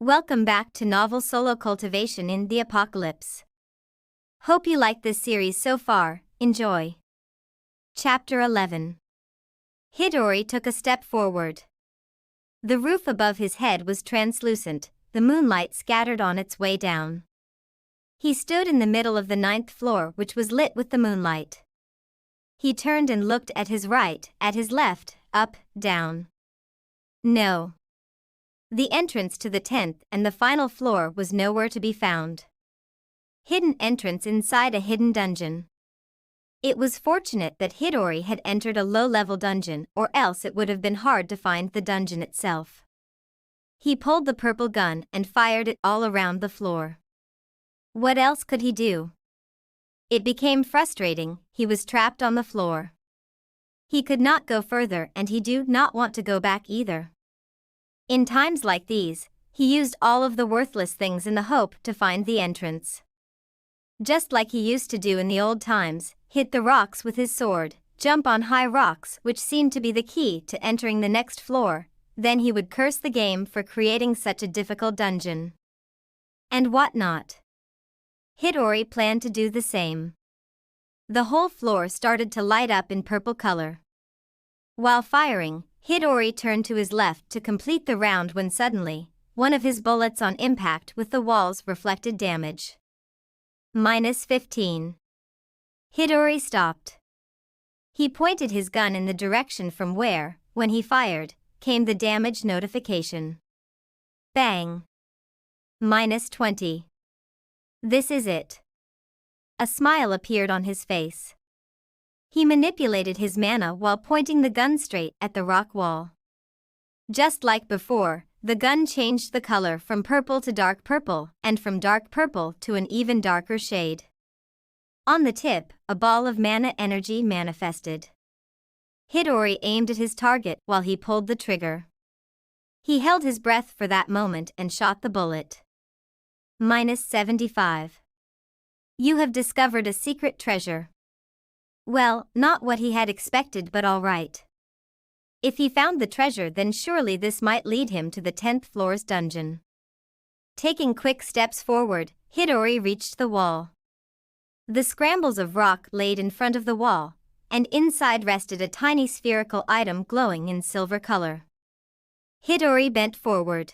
Welcome back to Novel Solo Cultivation in the Apocalypse. Hope you like this series so far, enjoy. Chapter 11. Hidori took a step forward. The roof above his head was translucent, the moonlight scattered on its way down. He stood in the middle of the 9th floor, which was lit with the moonlight. He turned and looked at his right, at his left, up, down. No. The entrance to the 10th and the final floor was nowhere to be found. Hidden entrance inside a hidden dungeon. It was fortunate that Hidori had entered a low-level dungeon, or else it would have been hard to find the dungeon itself. He pulled the purple gun and fired it all around the floor. What else could he do? It became frustrating, he was trapped on the floor. He could not go further and he did not want to go back either. In times like these, he used all of the worthless things in the hope to find the entrance. Just like he used to do in the old times, hit the rocks with his sword, jump on high rocks, which seemed to be the key to entering the next floor, then he would curse the game for creating such a difficult dungeon. And whatnot. Hidori planned to do the same. The whole floor started to light up in purple color. While firing, Hidori turned to his left to complete the round when suddenly, one of his bullets on impact with the walls reflected damage. -15. Hidori stopped. He pointed his gun in the direction from where, when he fired, came the damage notification. Bang. -20. This is it. A smile appeared on his face. He manipulated his mana while pointing the gun straight at the rock wall. Just like before, the gun changed the color from purple to dark purple, and from dark purple to an even darker shade. On the tip, a ball of mana energy manifested. Hidori aimed at his target while he pulled the trigger. He held his breath for that moment and shot the bullet. -75. You have discovered a secret treasure. Well, not what he had expected, but all right. If he found the treasure, then surely this might lead him to the 10th floor's dungeon. Taking quick steps forward, Hidori reached the wall. The scrambles of rock laid in front of the wall, and inside rested a tiny spherical item glowing in silver color. Hidori bent forward.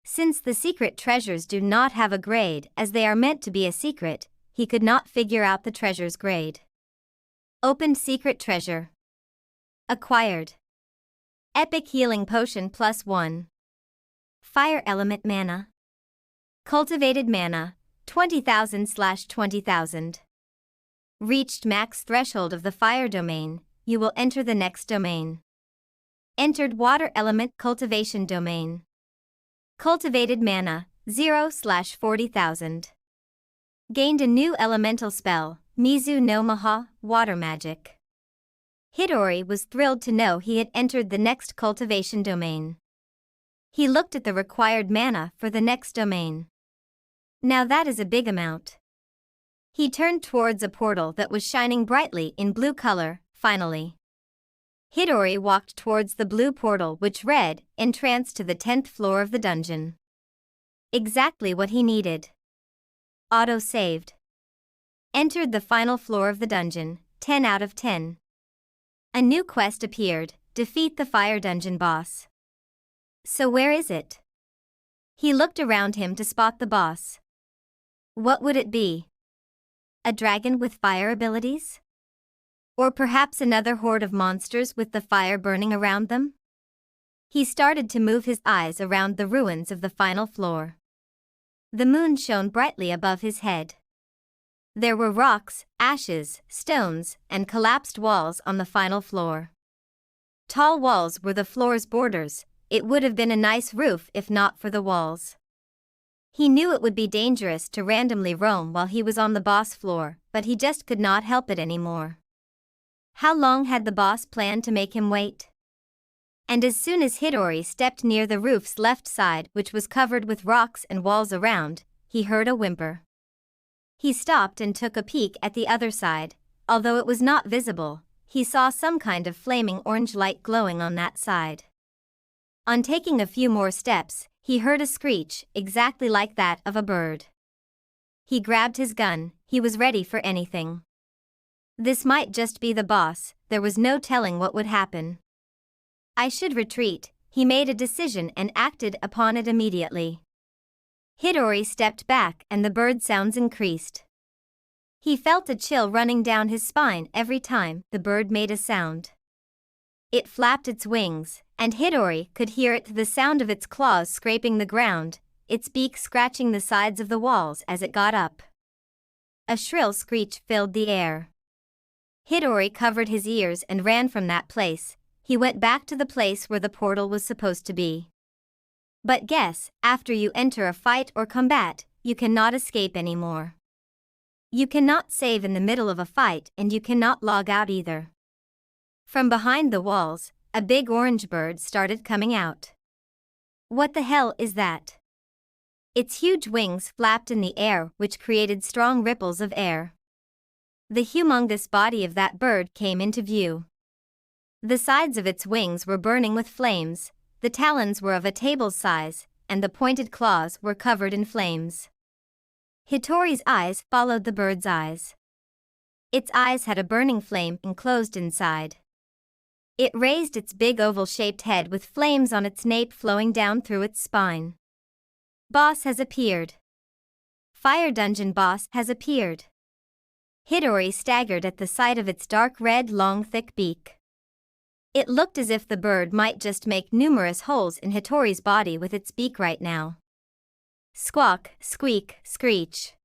Since the secret treasures do not have a grade as they are meant to be a secret, he could not figure out the treasure's grade. Opened secret treasure. Acquired. Epic healing potion +1. Fire element mana. Cultivated mana, 20,000/20,000. Reached max threshold of the fire domain, you will enter the next domain. Entered water element cultivation domain. Cultivated mana, 0/40,000. Gained a new elemental spell, Mizu no Maha, water magic. Hidori was thrilled to know he had entered the next cultivation domain. He looked at the required mana for the next domain. Now that is a big amount. He turned towards a portal that was shining brightly in blue color, finally. Hidori walked towards the blue portal, which read, entrance to the 10th floor of the dungeon. Exactly what he needed. Auto-saved. Entered the final floor of the dungeon, 10 out of 10. A new quest appeared, defeat the fire dungeon boss. So where is it? He looked around him to spot the boss. What would it be? A dragon with fire abilities? Or perhaps another horde of monsters with the fire burning around them? He started to move his eyes around the ruins of the final floor. The moon shone brightly above his head. There were rocks, ashes, stones, and collapsed walls on the final floor. Tall walls were the floor's borders. It would have been a nice roof if not for the walls. He knew it would be dangerous to randomly roam while he was on the boss floor, but he just could not help it anymore. How long had the boss planned to make him wait? And as soon as Hidori stepped near the roof's left side, which was covered with rocks and walls around, he heard a whimper. He stopped and took a peek at the other side. Although it was not visible, he saw some kind of flaming orange light glowing on that side. On taking a few more steps, he heard a screech exactly like that of a bird. He grabbed his gun, he was ready for anything. This might just be the boss, there was no telling what would happen. I should retreat, he made a decision and acted upon it immediately. Hidori stepped back and the bird sounds increased. He felt a chill running down his spine every time the bird made a sound. It flapped its wings, and Hidori could hear it, the sound of its claws scraping the ground, its beak scratching the sides of the walls as it got up. A shrill screech filled the air. Hidori covered his ears and ran from that place. He went back to the place where the portal was supposed to be. But guess, after you enter a fight or combat, you cannot escape anymore. You cannot save in the middle of a fight and you cannot log out either. From behind the walls, a big orange bird started coming out. What the hell is that? Its huge wings flapped in the air, which created strong ripples of air. The humongous body of that bird came into view. The sides of its wings were burning with flames, the talons were of a table's size, and the pointed claws were covered in flames. Hitori's eyes followed the bird's eyes. Its eyes had a burning flame enclosed inside. It raised its big oval-shaped head with flames on its nape flowing down through its spine. Boss has appeared. Fire Dungeon boss has appeared. Hidori staggered at the sight of its dark red long thick beak. It looked as if the bird might just make numerous holes in Hitori's body with its beak right now. Squawk, squeak, screech.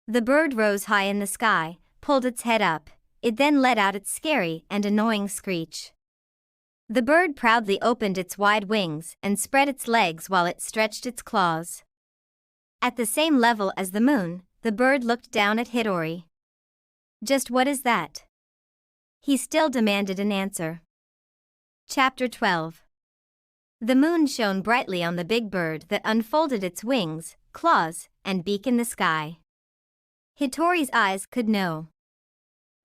The bird rose high in the sky, pulled its head up. It then let out its scary and annoying screech. The bird proudly opened its wide wings and spread its legs while it stretched its claws. At the same level as the moon, the bird looked down at Hidori. Just what is that? He still demanded an answer. Chapter 12. The moon shone brightly on the big bird that unfolded its wings, claws, and beak in the sky. Hitori's eyes could know.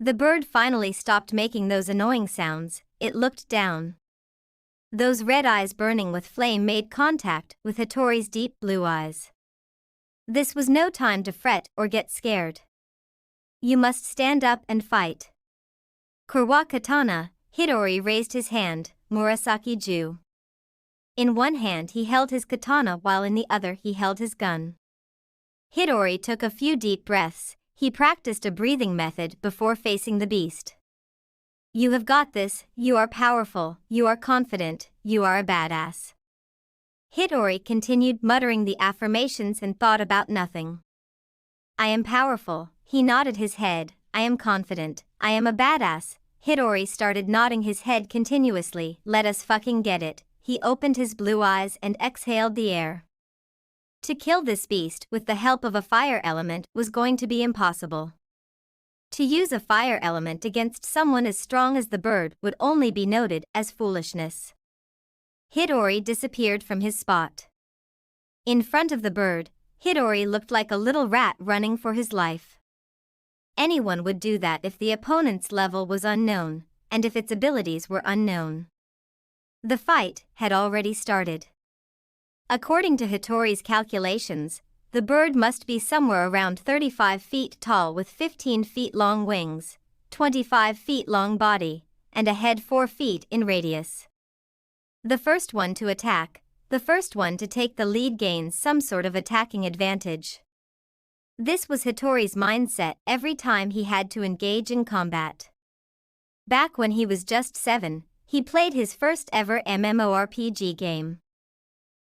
The bird finally stopped making those annoying sounds. It looked down. Those red eyes burning with flame made contact with Hitori's deep blue eyes. This was no time to fret or get scared. You must stand up and fight. Kurwa Katana, Hidori raised his hand, Murasaki Ju. In one hand he held his katana while in the other he held his gun. Hidori took a few deep breaths. He practiced a breathing method before facing the beast. You have got this, you are powerful, you are confident, you are a badass. Hidori continued muttering the affirmations and thought about nothing. I am powerful, he nodded his head, I am confident, I am a badass. Hidori started nodding his head continuously, let us fucking get it. He opened his blue eyes and exhaled the air. To kill this beast with the help of a fire element was going to be impossible. To use a fire element against someone as strong as the bird would only be noted as foolishness. Hidori disappeared from his spot. In front of the bird, Hidori looked like a little rat running for his life. Anyone would do that if the opponent's level was unknown, and if its abilities were unknown. The fight had already started. According to Hitori's calculations, the bird must be somewhere around 35 feet tall with 15 feet long wings, 25 feet long body, and a head 4 feet in radius. The first one to attack, the first one to take the lead gains some sort of attacking advantage. This was Hitori's mindset every time he had to engage in combat. Back when he was just 7, he played his first ever MMORPG game.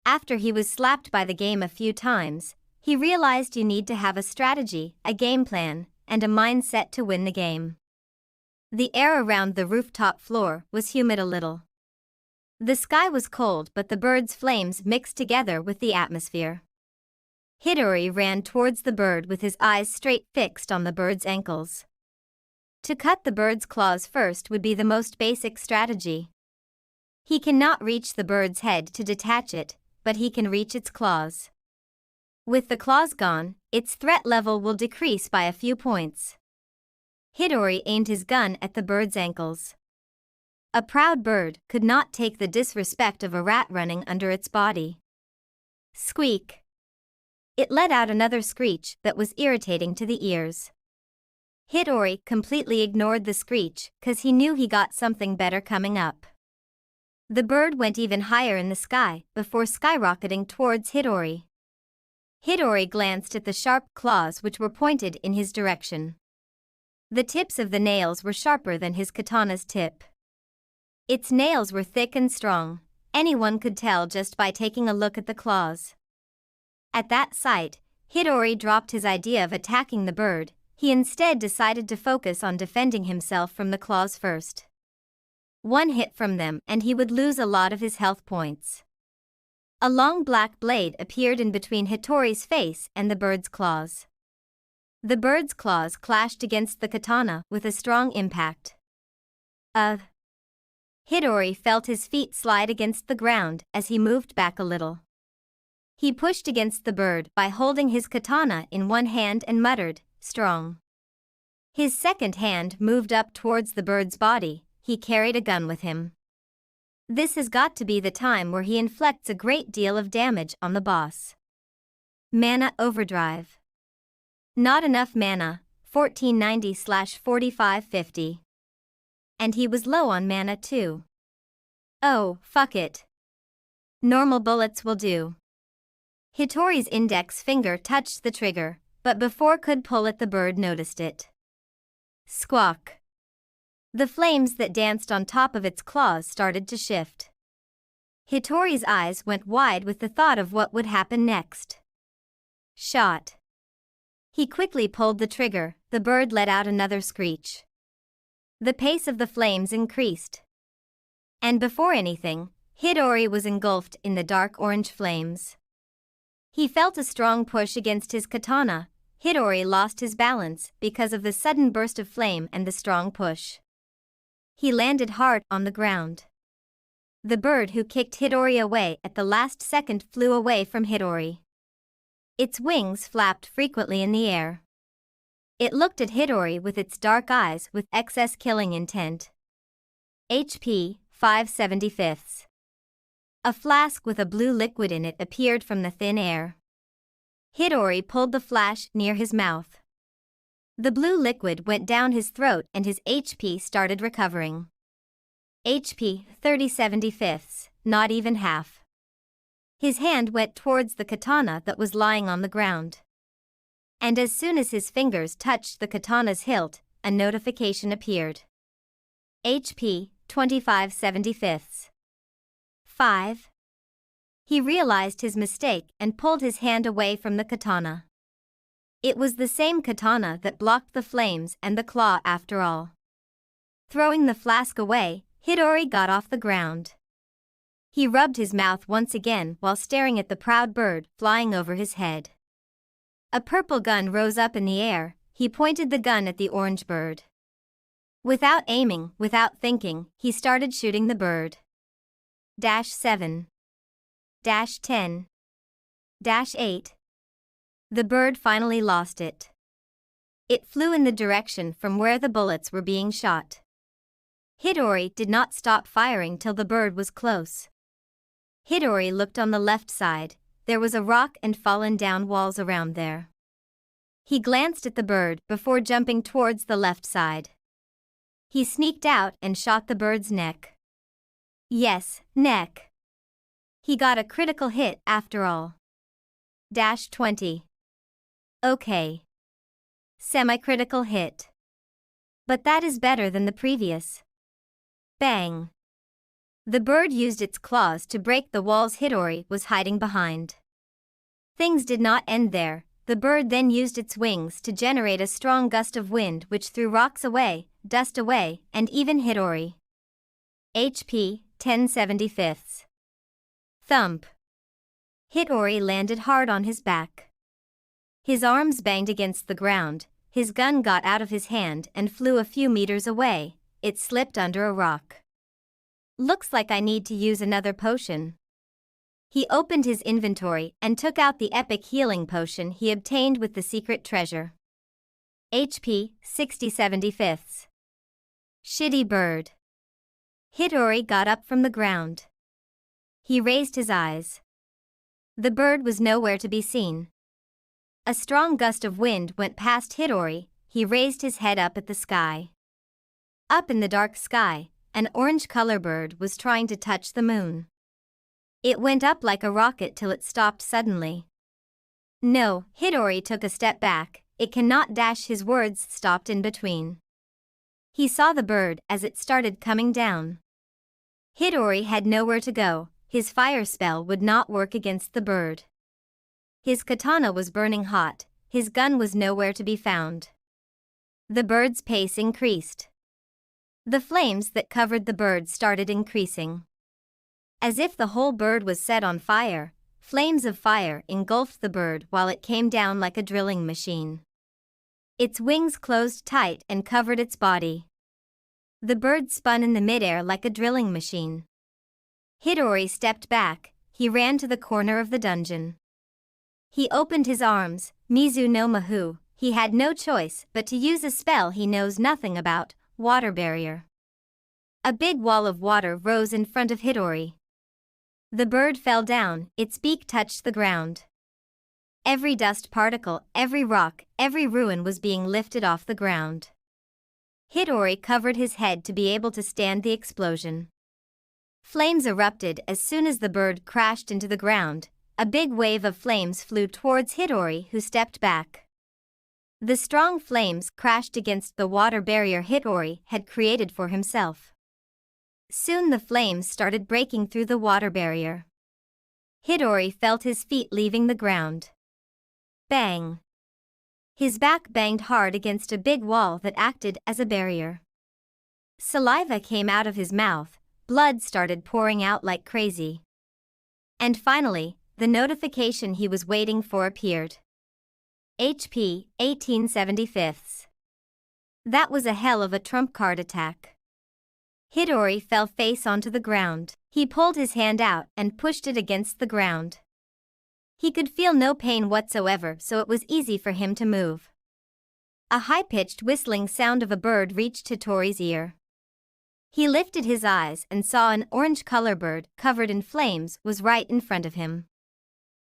After he was slapped by the game a few times, he realized you need to have a strategy, a game plan, and a mindset to win the game. The air around the rooftop floor was humid a little. The sky was cold but the bird's flames mixed together with the atmosphere. Hidori ran towards the bird with his eyes straight fixed on the bird's ankles. To cut the bird's claws first would be the most basic strategy. He cannot reach the bird's head to detach it, but he can reach its claws. With the claws gone, its threat level will decrease by a few points. Hidori aimed his gun at the bird's ankles. A proud bird could not take the disrespect of a rat running under its body. Squeak! It let out another screech that was irritating to the ears. Hidori completely ignored the screech cause he knew he got something better coming up. The bird went even higher in the sky before skyrocketing towards Hidori. Hidori glanced at the sharp claws which were pointed in his direction. The tips of the nails were sharper than his katana's tip. Its nails were thick and strong. Anyone could tell just by taking a look at the claws. At that sight, Hidori dropped his idea of attacking the bird. He instead decided to focus on defending himself from the claws first. One hit from them and he would lose a lot of his health points. A long black blade appeared in between Hitori's face and the bird's claws. The bird's claws clashed against the katana with a strong impact. Hidori felt his feet slide against the ground as he moved back a little. He pushed against the bird by holding his katana in one hand and muttered, "Strong." His second hand moved up towards the bird's body. He carried a gun with him. This has got to be the time where he inflicts a great deal of damage on the boss. Mana overdrive. Not enough mana, 1490/4550. And he was low on mana too. Oh, fuck it. Normal bullets will do. Hitori's index finger touched the trigger, but before could pull it the bird noticed it. Squawk. The flames that danced on top of its claws started to shift. Hitori's eyes went wide with the thought of what would happen next. Shot. He quickly pulled the trigger. The bird let out another screech. The pace of the flames increased. And before anything, Hidori was engulfed in the dark orange flames. He felt a strong push against his katana. Hidori lost his balance because of the sudden burst of flame and the strong push. He landed hard on the ground. The bird who kicked Hidori away at the last second flew away from Hidori. Its wings flapped frequently in the air. It looked at Hidori with its dark eyes with excess killing intent. HP 5/75. A flask with a blue liquid in it appeared from the thin air. Hidori pulled the flash near his mouth. The blue liquid went down his throat and his HP started recovering. HP 30/75, not even half. His hand went towards the katana that was lying on the ground. And as soon as his fingers touched the katana's hilt, a notification appeared. HP 25/75. 5. He realized his mistake and pulled his hand away from the katana. It was the same katana that blocked the flames and the claw after all. Throwing the flask away, Hidori got off the ground. He rubbed his mouth once again while staring at the proud bird flying over his head. A purple gun rose up in the air. He pointed the gun at the orange bird. Without aiming, without thinking, he started shooting the bird. -7. -10. -8. The bird finally lost it. It flew in the direction from where the bullets were being shot. Hidori did not stop firing till the bird was close. Hidori looked on the left side. There was a rock and fallen down walls around there. He glanced at the bird before jumping towards the left side. He sneaked out and shot the bird's neck. Yes, neck. He got a critical hit after all. -20. Okay. Semi-critical hit. But that is better than the previous. Bang. The bird used its claws to break the walls Hidori was hiding behind. Things did not end there. The bird then used its wings to generate a strong gust of wind which threw rocks away, dust away, and even Hidori. HP 10/75. Thump. Hidori landed hard on his back. His arms banged against the ground, his gun got out of his hand and flew a few meters away. It slipped under a rock. Looks like I need to use another potion. He opened his inventory and took out the epic healing potion he obtained with the secret treasure. HP 60/75. Shitty bird. Hidori got up from the ground. He raised his eyes. The bird was nowhere to be seen. A strong gust of wind went past Hidori. He raised his head up at the sky. Up in the dark sky, an orange color bird was trying to touch the moon. It went up like a rocket till it stopped suddenly. No, Hidori took a step back. It cannot dash, his words stopped in between. He saw the bird as it started coming down. Hidori had nowhere to go. His fire spell would not work against the bird. His katana was burning hot. His gun was nowhere to be found. The bird's pace increased. The flames that covered the bird started increasing. As if the whole bird was set on fire, flames of fire engulfed the bird while it came down like a drilling machine. Its wings closed tight and covered its body. The bird spun in the midair like a drilling machine. Hidori stepped back. He ran to the corner of the dungeon. He opened his arms. Mizu no Mahu. He had no choice but to use a spell he knows nothing about, water barrier. A big wall of water rose in front of Hidori. The bird fell down. Its beak touched the ground. Every dust particle, every rock, every ruin was being lifted off the ground. Hidori covered his head to be able to stand the explosion. Flames erupted as soon as the bird crashed into the ground. A big wave of flames flew towards Hidori, who stepped back. The strong flames crashed against the water barrier Hidori had created for himself. Soon the flames started breaking through the water barrier. Hidori felt his feet leaving the ground. Bang! His back banged hard against a big wall that acted as a barrier. Saliva came out of his mouth, blood started pouring out like crazy. And finally, the notification he was waiting for appeared. HP 1875. That was a hell of a trump card attack. Hidori fell face onto the ground. He pulled his hand out and pushed it against the ground. He could feel no pain whatsoever, so it was easy for him to move. A high-pitched whistling sound of a bird reached Hitori's ear. He lifted his eyes and saw an orange color bird covered in flames was right in front of him.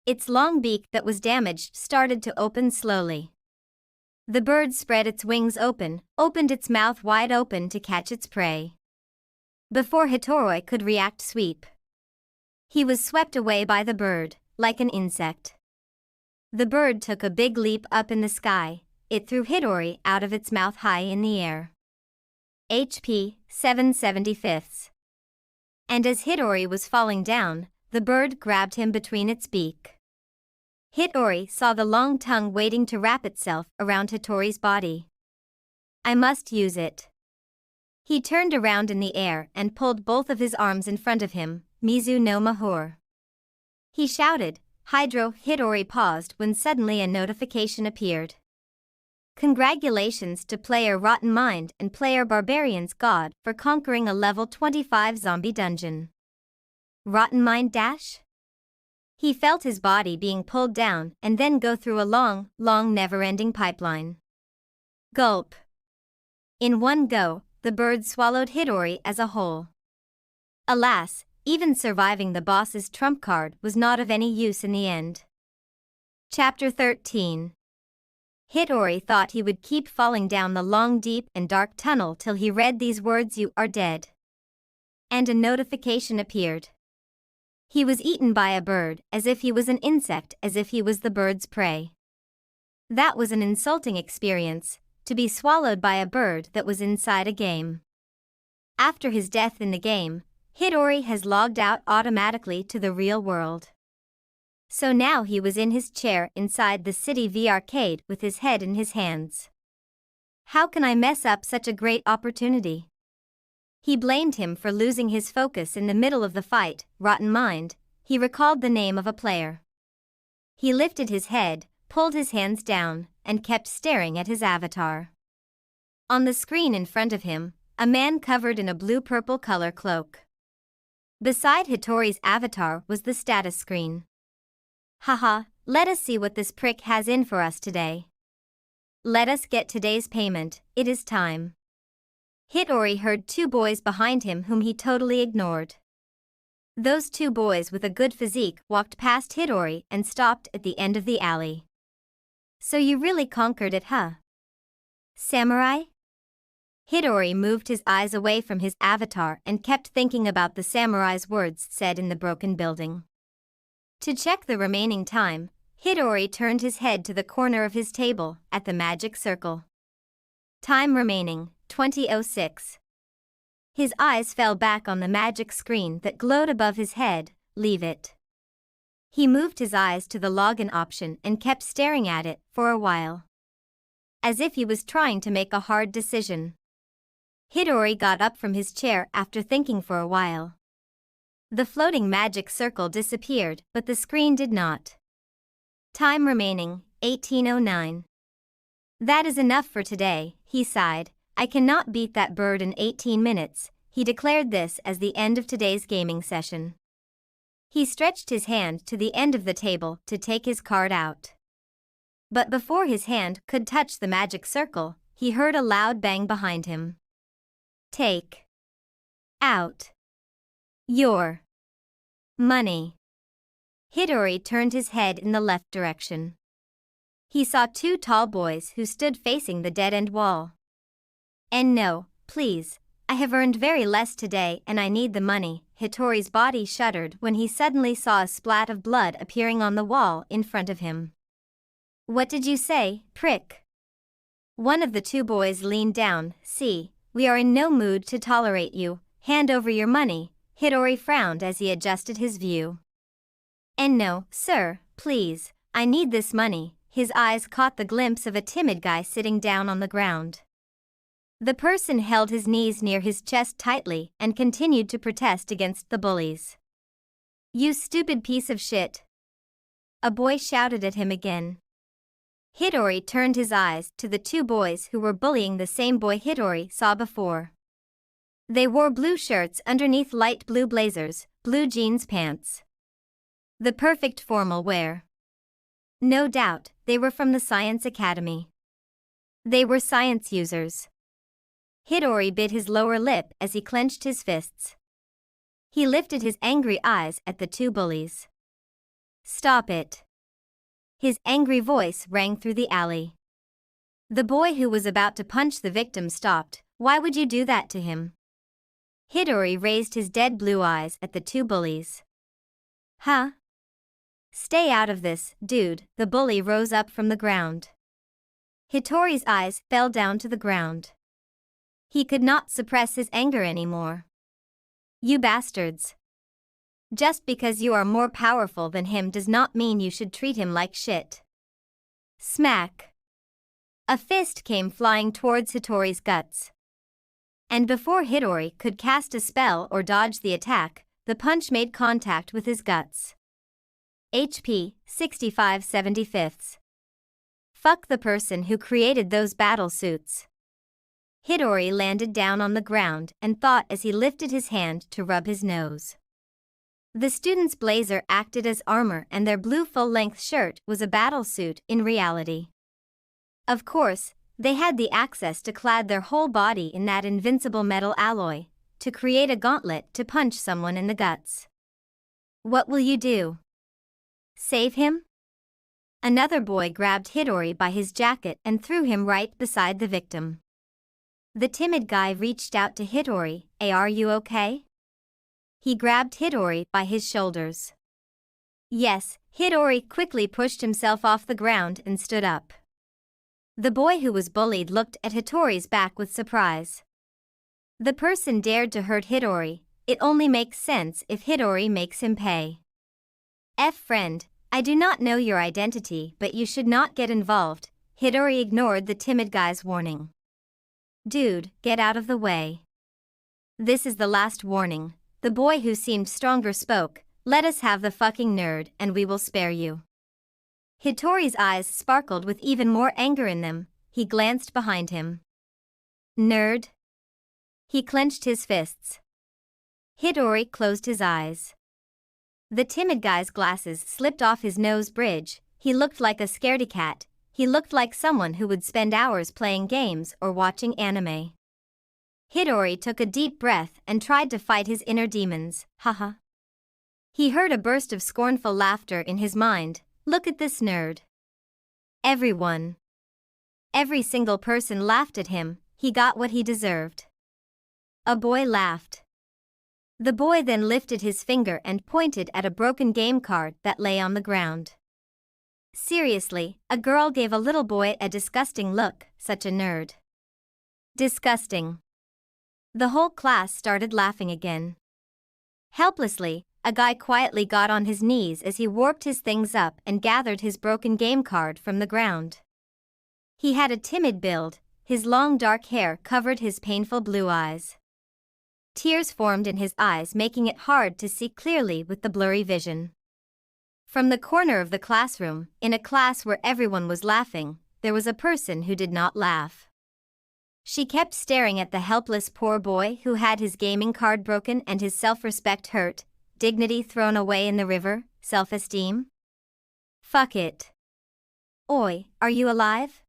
Its long beak that was damaged started to open slowly. The bird spread its wings opened its mouth wide open to catch its prey. Before Hitori could react, sweep. He was swept away by the bird, like an insect. The bird took a big leap up in the sky. It threw Hidori out of its mouth high in the air. HP 775. And as Hidori was falling down, the bird grabbed him between its beak. Hidori saw the long tongue waiting to wrap itself around Hitori's body. I must use it. He turned around in the air and pulled both of his arms in front of him, Mizu no Mahur. He shouted, Hydro. Hidori paused when suddenly a notification appeared. Congratulations to player Rotten Mind and player Barbarian's God for conquering a level 25 zombie dungeon. Rotten Mind dash? He felt his body being pulled down and then go through a long, never-ending pipeline. Gulp. In one go, the bird swallowed Hidori as a whole. Alas, even surviving the boss's trump card was not of any use in the end. Chapter 13. Hidori thought he would keep falling down the long, deep and dark tunnel till he read these words, "You are dead." And a notification appeared. He was eaten by a bird, as if he was an insect, as if he was the bird's prey. That was an insulting experience, to be swallowed by a bird that was inside a game. After his death in the game, Hidori has logged out automatically to the real world. So now he was in his chair inside the City V arcade with his head in his hands. How can I mess up such a great opportunity? He blamed him for losing his focus in the middle of the fight. Rotten Mind. He recalled the name of a player. He lifted his head, pulled his hands down, and kept staring at his avatar. On the screen in front of him, a man covered in a blue-purple color cloak. Beside Hitori's avatar was the status screen. Haha, let us see what this prick has in for us today. Let us get today's payment, it is time. Hitori heard two boys behind him whom he totally ignored. Those two boys with a good physique walked past Hitori and stopped at the end of the alley. So you really conquered it, huh? Samurai? Hitori moved his eyes away from his avatar and kept thinking about the samurai's words said in the broken building. To check the remaining time, Hitori turned his head to the corner of his table at the magic circle. Time remaining, 20:06. His eyes fell back on the magic screen that glowed above his head. Leave it. He moved his eyes to the login option and kept staring at it for a while, as if he was trying to make a hard decision. Hitori got up from his chair after thinking for a while. The floating magic circle disappeared, but the screen did not. Time remaining, 18:09. That is enough for today, he sighed. I cannot beat that bird in 18 minutes, he declared this as the end of today's gaming session. He stretched his hand to the end of the table to take his card out. But before his hand could touch the magic circle, he heard a loud bang behind him. Take out your money. Hitori turned his head in the left direction. He saw two tall boys who stood facing the dead-end wall. And no, please, I have earned very less today and I need the money. Hitori's body shuddered when he suddenly saw a splat of blood appearing on the wall in front of him. What did you say, prick? One of the two boys leaned down. See, we are in no mood to tolerate you. Hand over your money. Hitori frowned as he adjusted his view. And no, sir, please, I need this money. His eyes caught the glimpse of a timid guy sitting down on the ground. The person held his knees near his chest tightly and continued to protest against the bullies. You stupid piece of shit! A boy shouted at him again. Hitori turned his eyes to the two boys who were bullying the same boy Hitori saw before. They wore blue shirts underneath light blue blazers, blue jeans pants. The perfect formal wear. No doubt, they were from the Science Academy. They were science users. Hitori bit his lower lip as he clenched his fists. He lifted his angry eyes at the two bullies. Stop it. His angry voice rang through the alley. The boy who was about to punch the victim stopped. Why would you do that to him? Hitori raised his dead blue eyes at the two bullies. Huh? Stay out of this, dude. The bully rose up from the ground. Hitori's eyes fell down to the ground. He could not suppress his anger anymore. You bastards. Just because you are more powerful than him does not mean you should treat him like shit. Smack. A fist came flying towards Hitori's guts. And before Hitori could cast a spell or dodge the attack, the punch made contact with his guts. HP, 65/75. Fuck the person who created those battle suits. Hitori landed down on the ground and thought as he lifted his hand to rub his nose. The student's blazer acted as armor and their blue full-length shirt was a battle suit in reality. Of course, they had the access to clad their whole body in that invincible metal alloy, to create a gauntlet to punch someone in the guts. What will you do? Save him? Another boy grabbed Hitori by his jacket and threw him right beside the victim. The timid guy reached out to Hitori. Hey, are you okay? He grabbed Hitori by his shoulders. Yes, Hitori quickly pushed himself off the ground and stood up. The boy who was bullied looked at Hitori's back with surprise. The person dared to hurt Hitori. It only makes sense if Hitori makes him pay. Friend, I do not know your identity, but you should not get involved. Hitori ignored the timid guy's warning. Dude, get out of the way. This is the last warning. The boy who seemed stronger spoke. Let us have the fucking nerd and we will spare you. Hitori's eyes sparkled with even more anger in them. He glanced behind him. Nerd? He clenched his fists. Hitori closed his eyes. The timid guy's glasses slipped off his nose bridge. He looked like a scaredy cat. He looked like someone who would spend hours playing games or watching anime. Hidori took a deep breath and tried to fight his inner demons. Haha. He heard a burst of scornful laughter in his mind. Look at this nerd. Every single person laughed at him. He got what he deserved. A boy laughed. The boy then lifted his finger and pointed at a broken game card that lay on the ground. Seriously, a girl gave a little boy a disgusting look. Such a nerd. Disgusting. The whole class started laughing again. Helplessly, a guy quietly got on his knees as he warped his things up and gathered his broken game card from the ground. He had a timid build, his long dark hair covered his painful blue eyes. Tears formed in his eyes, making it hard to see clearly with the blurry vision. From the corner of the classroom, in a class where everyone was laughing, there was a person who did not laugh. She kept staring at the helpless poor boy who had his gaming card broken and his self-respect hurt, dignity thrown away in the river, self-esteem. Fuck it. Oi, are you alive?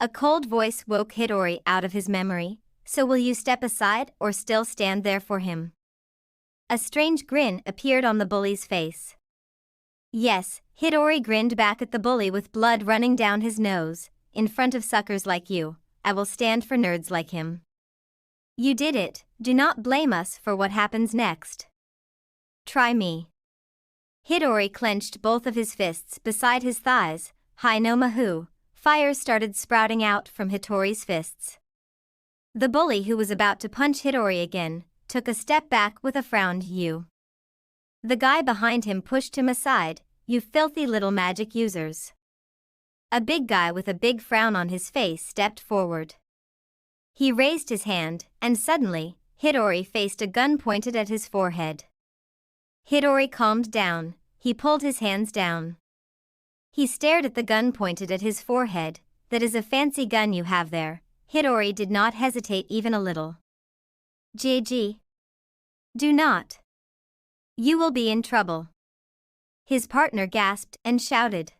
A cold voice woke Hidori out of his memory. So will you step aside or still stand there for him? A strange grin appeared on the bully's face. Yes, Hidori grinned back at the bully with blood running down his nose. In front of suckers like you, I will stand for nerds like him. You did it, do not blame us for what happens next. Try me. Hidori clenched both of his fists beside his thighs. Hi no mahu. Fire started sprouting out from Hitori's fists. The bully, who was about to punch Hidori again, took a step back with a frown. You. The guy behind him pushed him aside. You filthy little magic users. A big guy with a big frown on his face stepped forward. He raised his hand, and suddenly, Hidori faced a gun pointed at his forehead. Hidori calmed down. He pulled his hands down. He stared at the gun pointed at his forehead. That is a fancy gun you have there. Hidori did not hesitate even a little. JG. Do not. You will be in trouble. His partner gasped and shouted.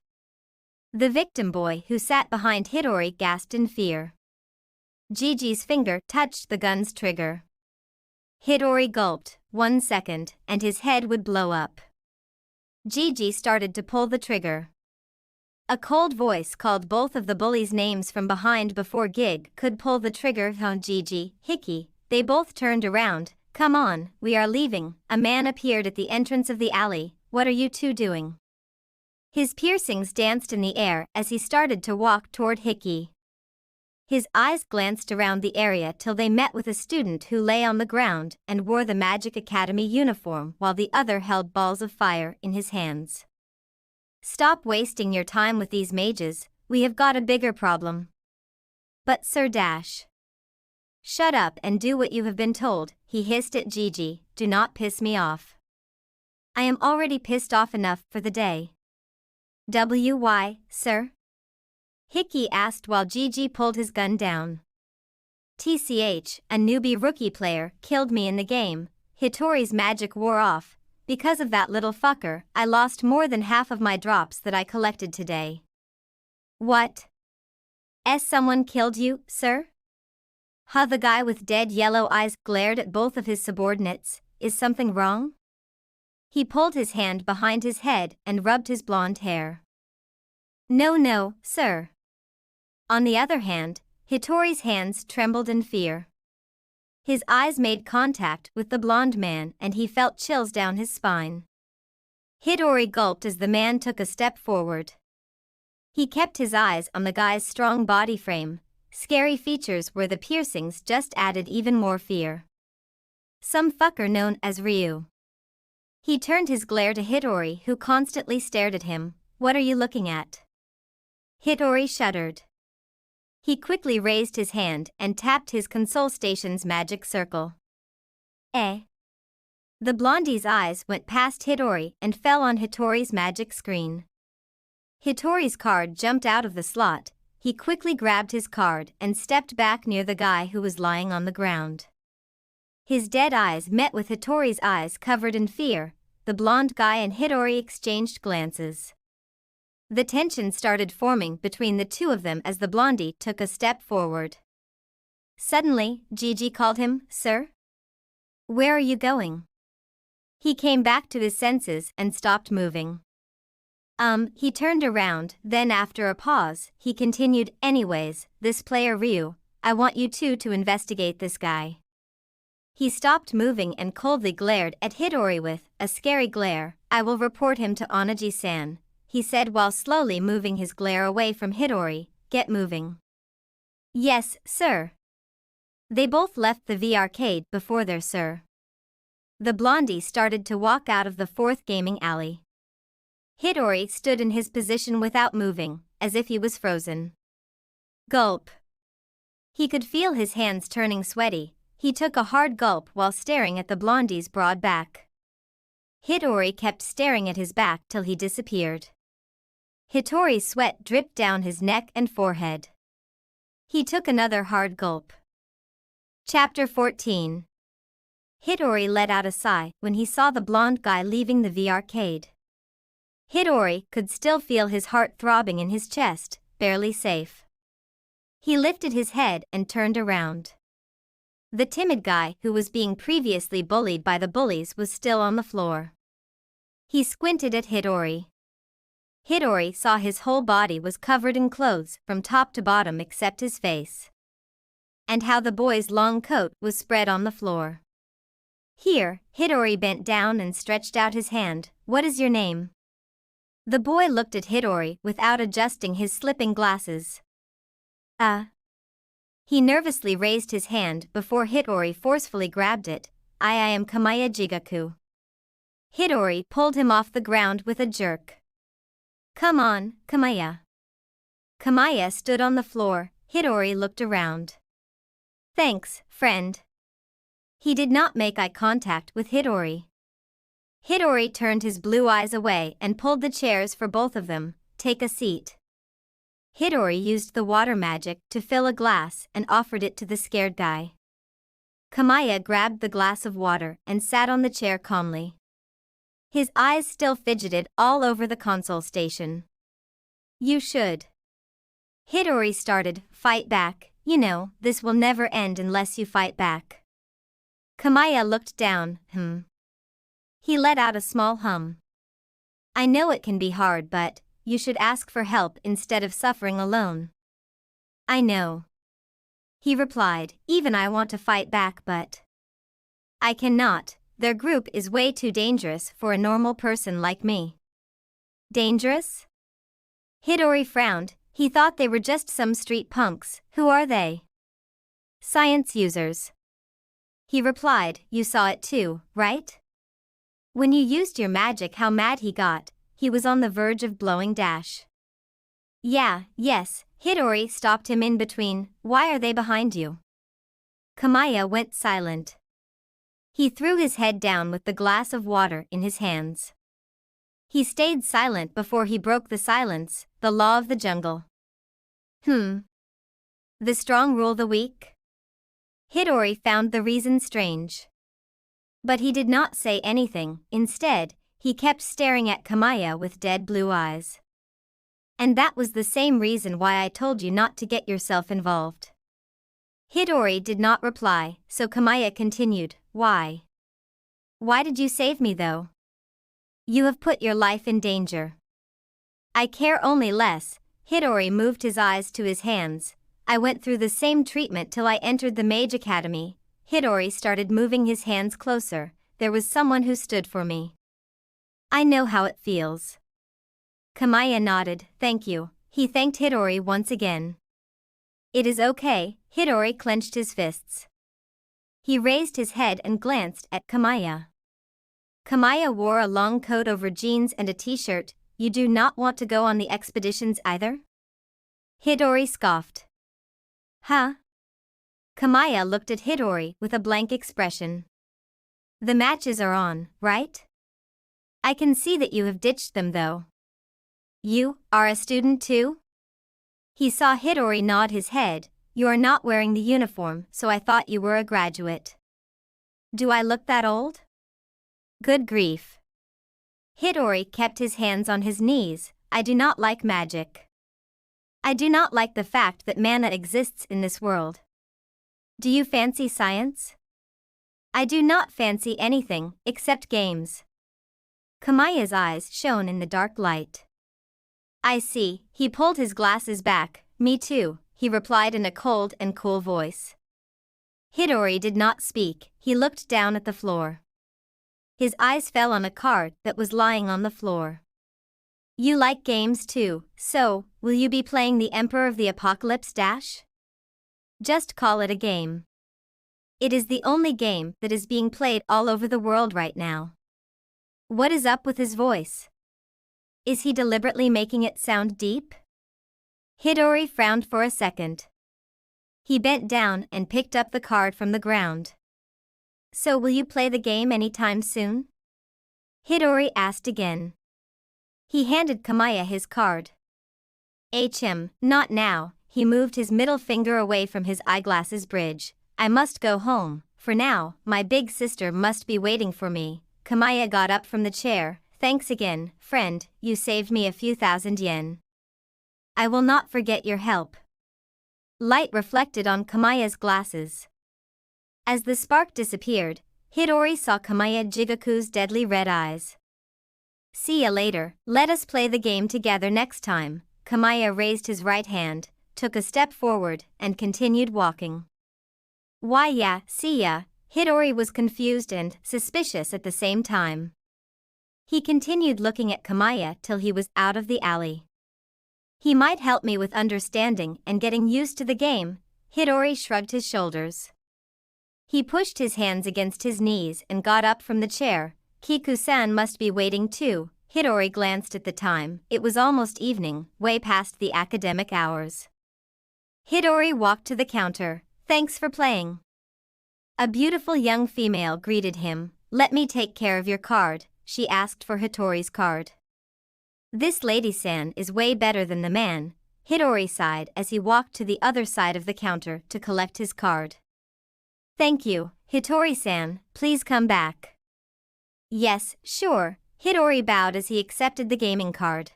The victim boy who sat behind Hidori gasped in fear. Gigi's finger touched the gun's trigger. Hidori gulped. 1 second, and his head would blow up. Gigi started to pull the trigger. A cold voice called both of the bullies' names from behind before Gig could pull the trigger. Gigi, Hickey, they both turned around. Come on, we are leaving. A man appeared at the entrance of the alley. What are you two doing? His piercings danced in the air as he started to walk toward Hickey. His eyes glanced around the area till they met with a student who lay on the ground and wore the Magic Academy uniform while the other held balls of fire in his hands. Stop wasting your time with these mages, we have got a bigger problem. But Sir Dash. Shut up and do what you have been told, he hissed at Gigi, do not piss me off. I am already pissed off enough for the day. Why, sir? Hickey asked while Gigi pulled his gun down. TCH, a newbie rookie player, killed me in the game. Hitori's magic wore off. Because of that little fucker, I lost more than half of my drops that I collected today. What? Someone killed you, sir? The guy with dead yellow eyes glared at both of his subordinates. Is something wrong? He pulled his hand behind his head and rubbed his blonde hair. No, sir. On the other hand, Hitori's hands trembled in fear. His eyes made contact with the blonde man and he felt chills down his spine. Hidori gulped as the man took a step forward. He kept his eyes on the guy's strong body frame. Scary features where the piercings just added even more fear. Some fucker known as Ryu. He turned his glare to Hidori, who constantly stared at him. What are you looking at? Hidori shuddered. He quickly raised his hand and tapped his console station's magic circle. The blondie's eyes went past Hidori and fell on Hitori's magic screen. Hitori's card jumped out of the slot. He quickly grabbed his card and stepped back near the guy who was lying on the ground. His dead eyes met with Hitori's eyes covered in fear. The blonde guy and Hidori exchanged glances. The tension started forming between the two of them as the blondie took a step forward. Suddenly, Gigi called him, "Sir? Where are you going?" He came back to his senses and stopped moving. He turned around, then after a pause, he continued, "Anyways, this player Ryu, I want you two to investigate this guy." He stopped moving and coldly glared at Hidori with a scary glare. "I will report him to Onaji-san," he said while slowly moving his glare away from Hidori. "Get moving." "Yes, sir." They both left the V arcade before their sir. The blondie started to walk out of the fourth gaming alley. Hidori stood in his position without moving, as if he was frozen. Gulp. He could feel his hands turning sweaty. He took a hard gulp while staring at the blondie's broad back. Hidori kept staring at his back till he disappeared. Hitori's sweat dripped down his neck and forehead. He took another hard gulp. Chapter 14. Hidori let out a sigh when he saw the blonde guy leaving the V arcade. Hidori could still feel his heart throbbing in his chest, barely safe. He lifted his head and turned around. The timid guy who was being previously bullied by the bullies was still on the floor. He squinted at Hidori. Hidori saw his whole body was covered in clothes from top to bottom except his face. And how the boy's long coat was spread on the floor. Here, Hidori bent down and stretched out his hand. "What is your name?" The boy looked at Hidori without adjusting his slipping glasses. He nervously raised his hand before Hidori forcefully grabbed it. I am Kamaya Jigaku." Hidori pulled him off the ground with a jerk. "Come on, Kamaya." Kamaya stood on the floor. Hidori looked around. "Thanks, friend." He did not make eye contact with Hidori. Hidori turned his blue eyes away and pulled the chairs for both of them. "Take a seat." Hidori used the water magic to fill a glass and offered it to the scared guy. Kamaya grabbed the glass of water and sat on the chair calmly. His eyes still fidgeted all over the console station. "You should." Hidori started. "Fight back, you know, this will never end unless you fight back." Kamaya looked down. He let out a small hum. "I know it can be hard, but you should ask for help instead of suffering alone." "I know," he replied. "Even I want to fight back, but I cannot. Their group is way too dangerous for a normal person like me." "Dangerous?" Hidori frowned. He thought they were just some street punks. "Who are they?" "Science users." He replied. "You saw it too, right? When you used your magic, how mad he got. He was on the verge of blowing dash." Yes, Hidori stopped him in between. "Why are they behind you?" Kamaya went silent. He threw his head down with the glass of water in his hands. He stayed silent before he broke the silence. "The law of the jungle." The strong rule the weak? Hidori found the reason strange. But he did not say anything. Instead, he kept staring at Kamaya with dead blue eyes. "And that was the same reason why I told you not to get yourself involved." Hidori did not reply, so Kamaya continued. "Why? Why did you save me though? You have put your life in danger." "I care only less." Hidori moved his eyes to his hands. "I went through the same treatment till I entered the Mage Academy." Hidori started moving his hands closer. "There was someone who stood for me. I know how it feels." Kamaya nodded. "Thank you." He thanked Hidori once again. "It is okay." Hidori clenched his fists. He raised his head and glanced at Kamaya. Kamaya wore a long coat over jeans and a t-shirt. "You do not want to go on the expeditions either?" Hidori scoffed. "Huh?" Kamaya looked at Hidori with a blank expression. "The matches are on, right? I can see that you have ditched them though. You are a student too?" He saw Hidori nod his head. "You are not wearing the uniform, so I thought you were a graduate." "Do I look that old?" "Good grief." Hidori kept his hands on his knees. "I do not like magic. I do not like the fact that mana exists in this world. Do you fancy science? I do not fancy anything except games. Kamaya's eyes shone in the dark light. I see, he pulled his glasses back. Me too, he replied in a cold and cool voice. Hidori did not speak, he looked down at the floor. His eyes fell on a card that was lying on the floor. You like games too, so, will you be playing the Emperor of the Apocalypse Dash? Just call it a game. It is the only game that is being played all over the world right now. What is up with his voice? Is he deliberately making it sound deep? Hidori frowned for a second. He bent down and picked up the card from the ground. So will you play the game anytime soon? Hidori asked again. He handed Kamaya his card. Not now, he moved his middle finger away from his eyeglasses bridge. I must go home, for now, my big sister must be waiting for me. Kamaya got up from the chair. Thanks again, friend, you saved me a few thousand yen. I will not forget your help. Light reflected on Kamaya's glasses. As the spark disappeared, Hidori saw Kamaya Jigaku's deadly red eyes. See ya later, let us play the game together next time. Kamaya raised his right hand, took a step forward, and continued walking. Why yeah, see ya, Hidori was confused and suspicious at the same time. He continued looking at Kamaya till he was out of the alley. He might help me with understanding and getting used to the game. Hidori shrugged his shoulders. He pushed his hands against his knees and got up from the chair. Kiku-san must be waiting too. Hidori glanced at the time. It was almost evening, way past the academic hours. Hidori walked to the counter. Thanks for playing. A beautiful young female greeted him. Let me take care of your card, she asked for Hitori's card. This lady-san is way better than the man, Hidori sighed as he walked to the other side of the counter to collect his card. Thank you, Hitori-san, please come back. Yes, sure, Hidori bowed as he accepted the gaming card.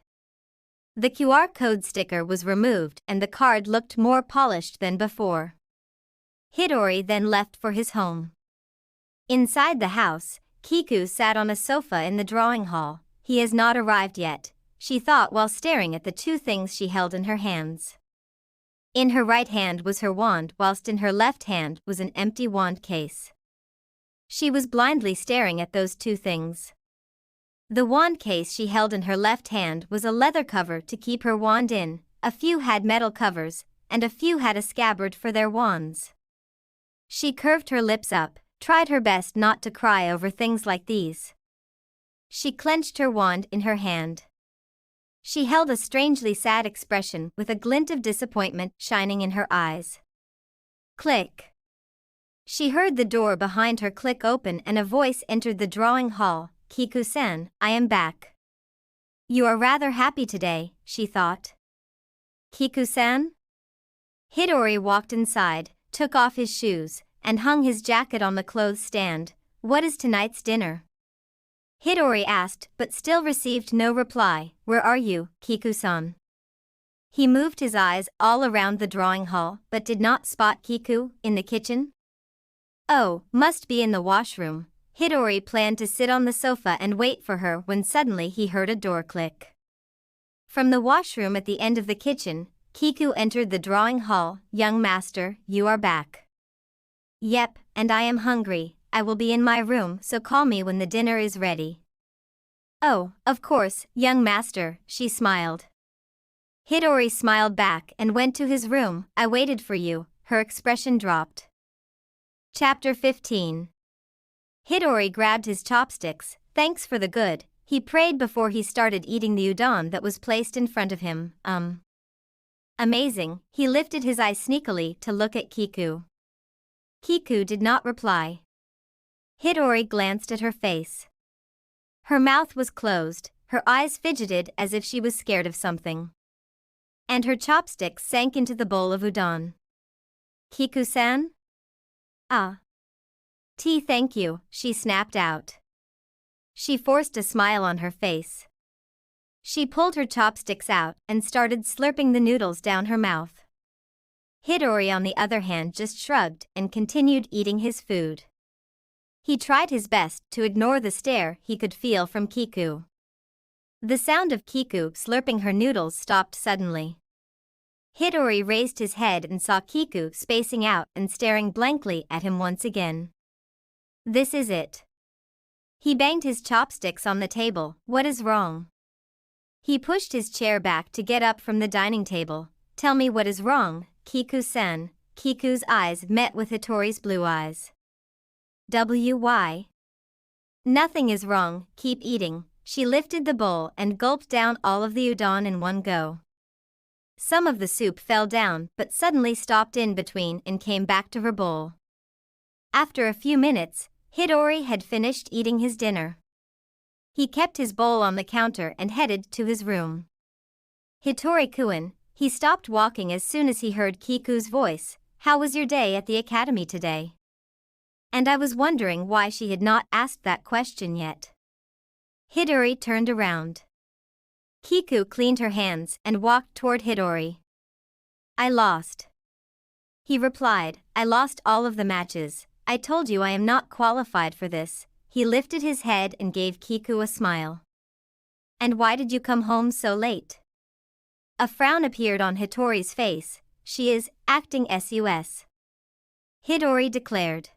The QR code sticker was removed and the card looked more polished than before. Hidori then left for his home. Inside the house, Kiku sat on a sofa in the drawing hall. He has not arrived yet, she thought while staring at the two things she held in her hands. In her right hand was her wand whilst in her left hand was an empty wand case. She was blindly staring at those two things. The wand case she held in her left hand was a leather cover to keep her wand in, a few had metal covers, and a few had a scabbard for their wands. She curved her lips up, tried her best not to cry over things like these. She clenched her wand in her hand. She held a strangely sad expression with a glint of disappointment shining in her eyes. Click. She heard the door behind her click open and a voice entered the drawing hall. Kiku-san, I am back. You are rather happy today, she thought. Kiku-san? Hidori walked inside, took off his shoes, and hung his jacket on the clothes stand. What is tonight's dinner? Hidori asked, but still received no reply. Where are you, Kiku-san? He moved his eyes all around the drawing hall, but did not spot Kiku in the kitchen. Oh, must be in the washroom. Hidori planned to sit on the sofa and wait for her when suddenly he heard a door click. From the washroom at the end of the kitchen, Kiku entered the drawing hall. Young master, you are back. Yep, and I am hungry. I will be in my room, so call me when the dinner is ready. Oh, of course, young master, she smiled. Hidori smiled back and went to his room. I waited for you. Her expression dropped. Chapter 15. Hidori grabbed his chopsticks. Thanks for the good, he prayed before he started eating the udon that was placed in front of him. Amazing, he lifted his eyes sneakily to look at Kiku. Kiku did not reply. Hidori glanced at her face. Her mouth was closed, her eyes fidgeted as if she was scared of something. And her chopsticks sank into the bowl of udon. Kiku-san? Ah. Tea, thank you, she snapped out. She forced a smile on her face. She pulled her chopsticks out and started slurping the noodles down her mouth. Hidori on the other hand just shrugged and continued eating his food. He tried his best to ignore the stare he could feel from Kiku. The sound of Kiku slurping her noodles stopped suddenly. Hidori raised his head and saw Kiku spacing out and staring blankly at him once again. This is it. He banged his chopsticks on the table. What is wrong? He pushed his chair back to get up from the dining table. Tell me what is wrong, Kiku-san. Kiku's eyes met with Hitori's blue eyes. Why? Nothing is wrong, keep eating. She lifted the bowl and gulped down all of the udon in one go. Some of the soup fell down but suddenly stopped in between and came back to her bowl. After a few minutes, Hidori had finished eating his dinner. He kept his bowl on the counter and headed to his room. Hitori-kun, he stopped walking as soon as he heard Kiku's voice. How was your day at the academy today? And I was wondering why she had not asked that question yet. Hidori turned around. Kiku cleaned her hands and walked toward Hidori. I lost. He replied, I lost all of the matches. I told you I am not qualified for this. He lifted his head and gave Kiku a smile. And why did you come home so late? A frown appeared on Hitori's face. She is acting sus. Hidori declared.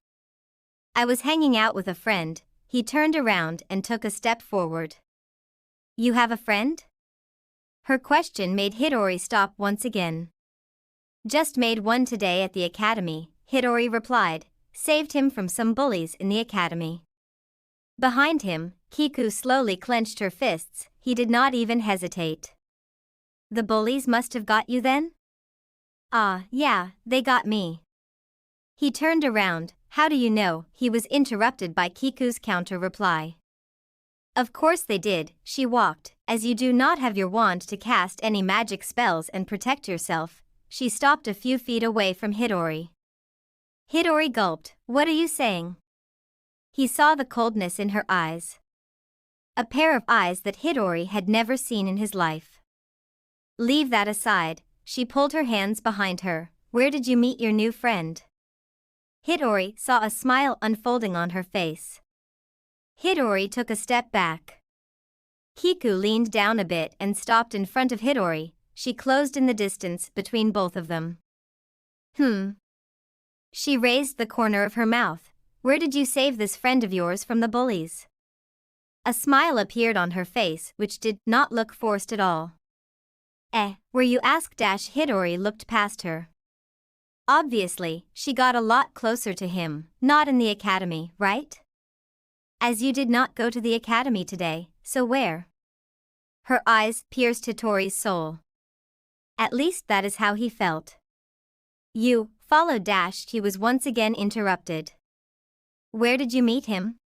I was hanging out with a friend. He turned around and took a step forward. You have a friend? Her question made Hidori stop once again. Just made one today at the academy, Hidori replied. Saved him from some bullies in the academy. Behind him, Kiku slowly clenched her fists. He did not even hesitate. The bullies must have got you then? Ah, yeah, they got me. He turned around. How do you know? He was interrupted by Kiku's counter reply. Of course they did, she walked. As you do not have your wand to cast any magic spells and protect yourself, she stopped a few feet away from Hidori. Hidori gulped. What are you saying? He saw the coldness in her eyes. A pair of eyes that Hidori had never seen in his life. Leave that aside, she pulled her hands behind her. Where did you meet your new friend? Hidori saw a smile unfolding on her face. Hidori took a step back. Kiku leaned down a bit and stopped in front of Hidori. She closed in the distance between both of them. She raised the corner of her mouth. Where did you save this friend of yours from the bullies? A smile appeared on her face which did not look forced at all. Where you ask? Hidori looked past her. Obviously, she got a lot closer to him, not in the academy, right? As you did not go to the academy today, so where? Her eyes pierced Hitori's soul. At least that is how he felt. You followed. He was once again interrupted. Where did you meet him?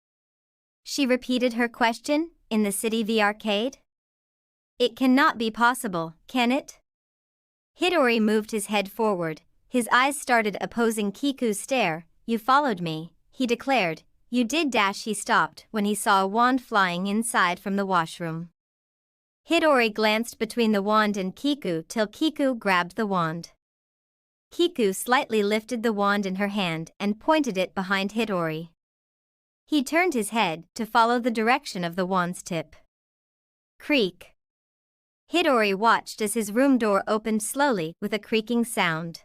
She repeated her question. In the city V arcade? It cannot be possible, can it? Hidori moved his head forward. His eyes started opposing Kiku's stare. You followed me, he declared. You did. He stopped when he saw a wand flying inside from the washroom. Hidori glanced between the wand and Kiku till Kiku grabbed the wand. Kiku slightly lifted the wand in her hand and pointed it behind Hidori. He turned his head to follow the direction of the wand's tip. Creak. Hidori watched as his room door opened slowly with a creaking sound.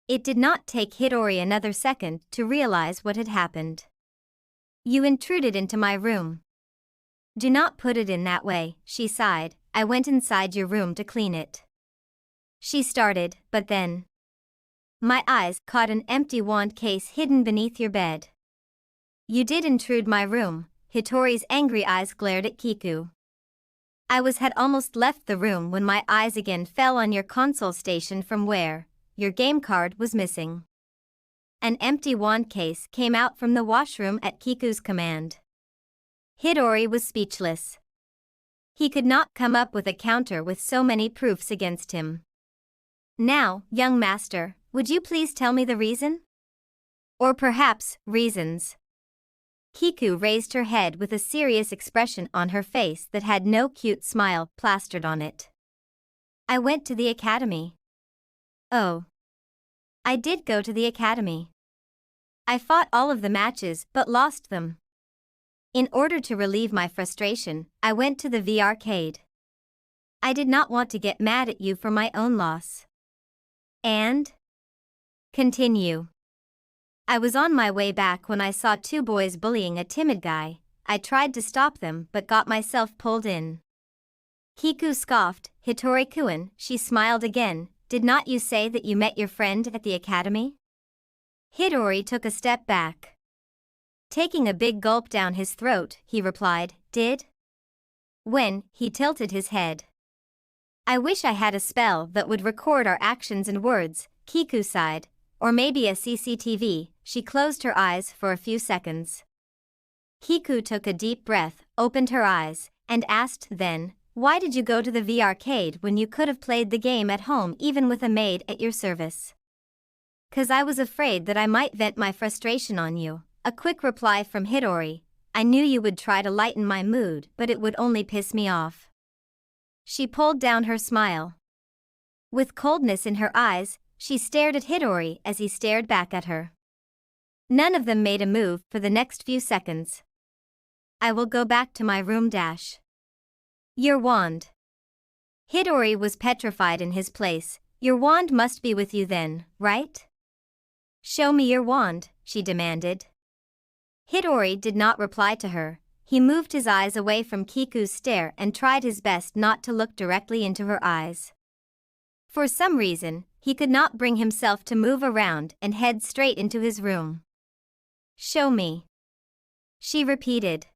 It did not take Hidori another second to realize what had happened. You intruded into my room. Do not put it in that way, she sighed. I went inside your room to clean it. She started, but then my eyes caught an empty wand case hidden beneath your bed. You did intrude my room. Hitori's angry eyes glared at Kiku. I had almost left the room when my eyes again fell on your console station from where your game card was missing. An empty wand case came out from the washroom at Kiku's command. Hidori was speechless. He could not come up with a counter with so many proofs against him. Now, young master, would you please tell me the reason? Or perhaps, reasons. Kiku raised her head with a serious expression on her face that had no cute smile plastered on it. I went to the academy. Oh. I did go to the academy. I fought all of the matches but lost them. In order to relieve my frustration, I went to the arcade. I did not want to get mad at you for my own loss. And? Continue. I was on my way back when I saw two boys bullying a timid guy. I tried to stop them but got myself pulled in. Kiku scoffed. Hitori-kun, she smiled again. Did not you say that you met your friend at the academy? Hitori took a step back. Taking a big gulp down his throat, he replied, Did? When? He tilted his head. I wish I had a spell that would record our actions and words, Kiku sighed. Or maybe a CCTV. She closed her eyes for a few seconds. Kiku took a deep breath, opened her eyes, and asked then, why did you go to the arcade when you could have played the game at home even with a maid at your service? 'Cause I was afraid that I might vent my frustration on you. A quick reply from Hitori. I knew you would try to lighten my mood, but it would only piss me off. She pulled down her smile. With coldness in her eyes, she stared at Hitori as he stared back at her. None of them made a move for the next few seconds. I will go back to my room. Your wand. Hitori was petrified in his place. Your wand must be with you then, right? Show me your wand, she demanded. Hitori did not reply to her. He moved his eyes away from Kiku's stare and tried his best not to look directly into her eyes. For some reason, he could not bring himself to move around and head straight into his room. Show me. She repeated.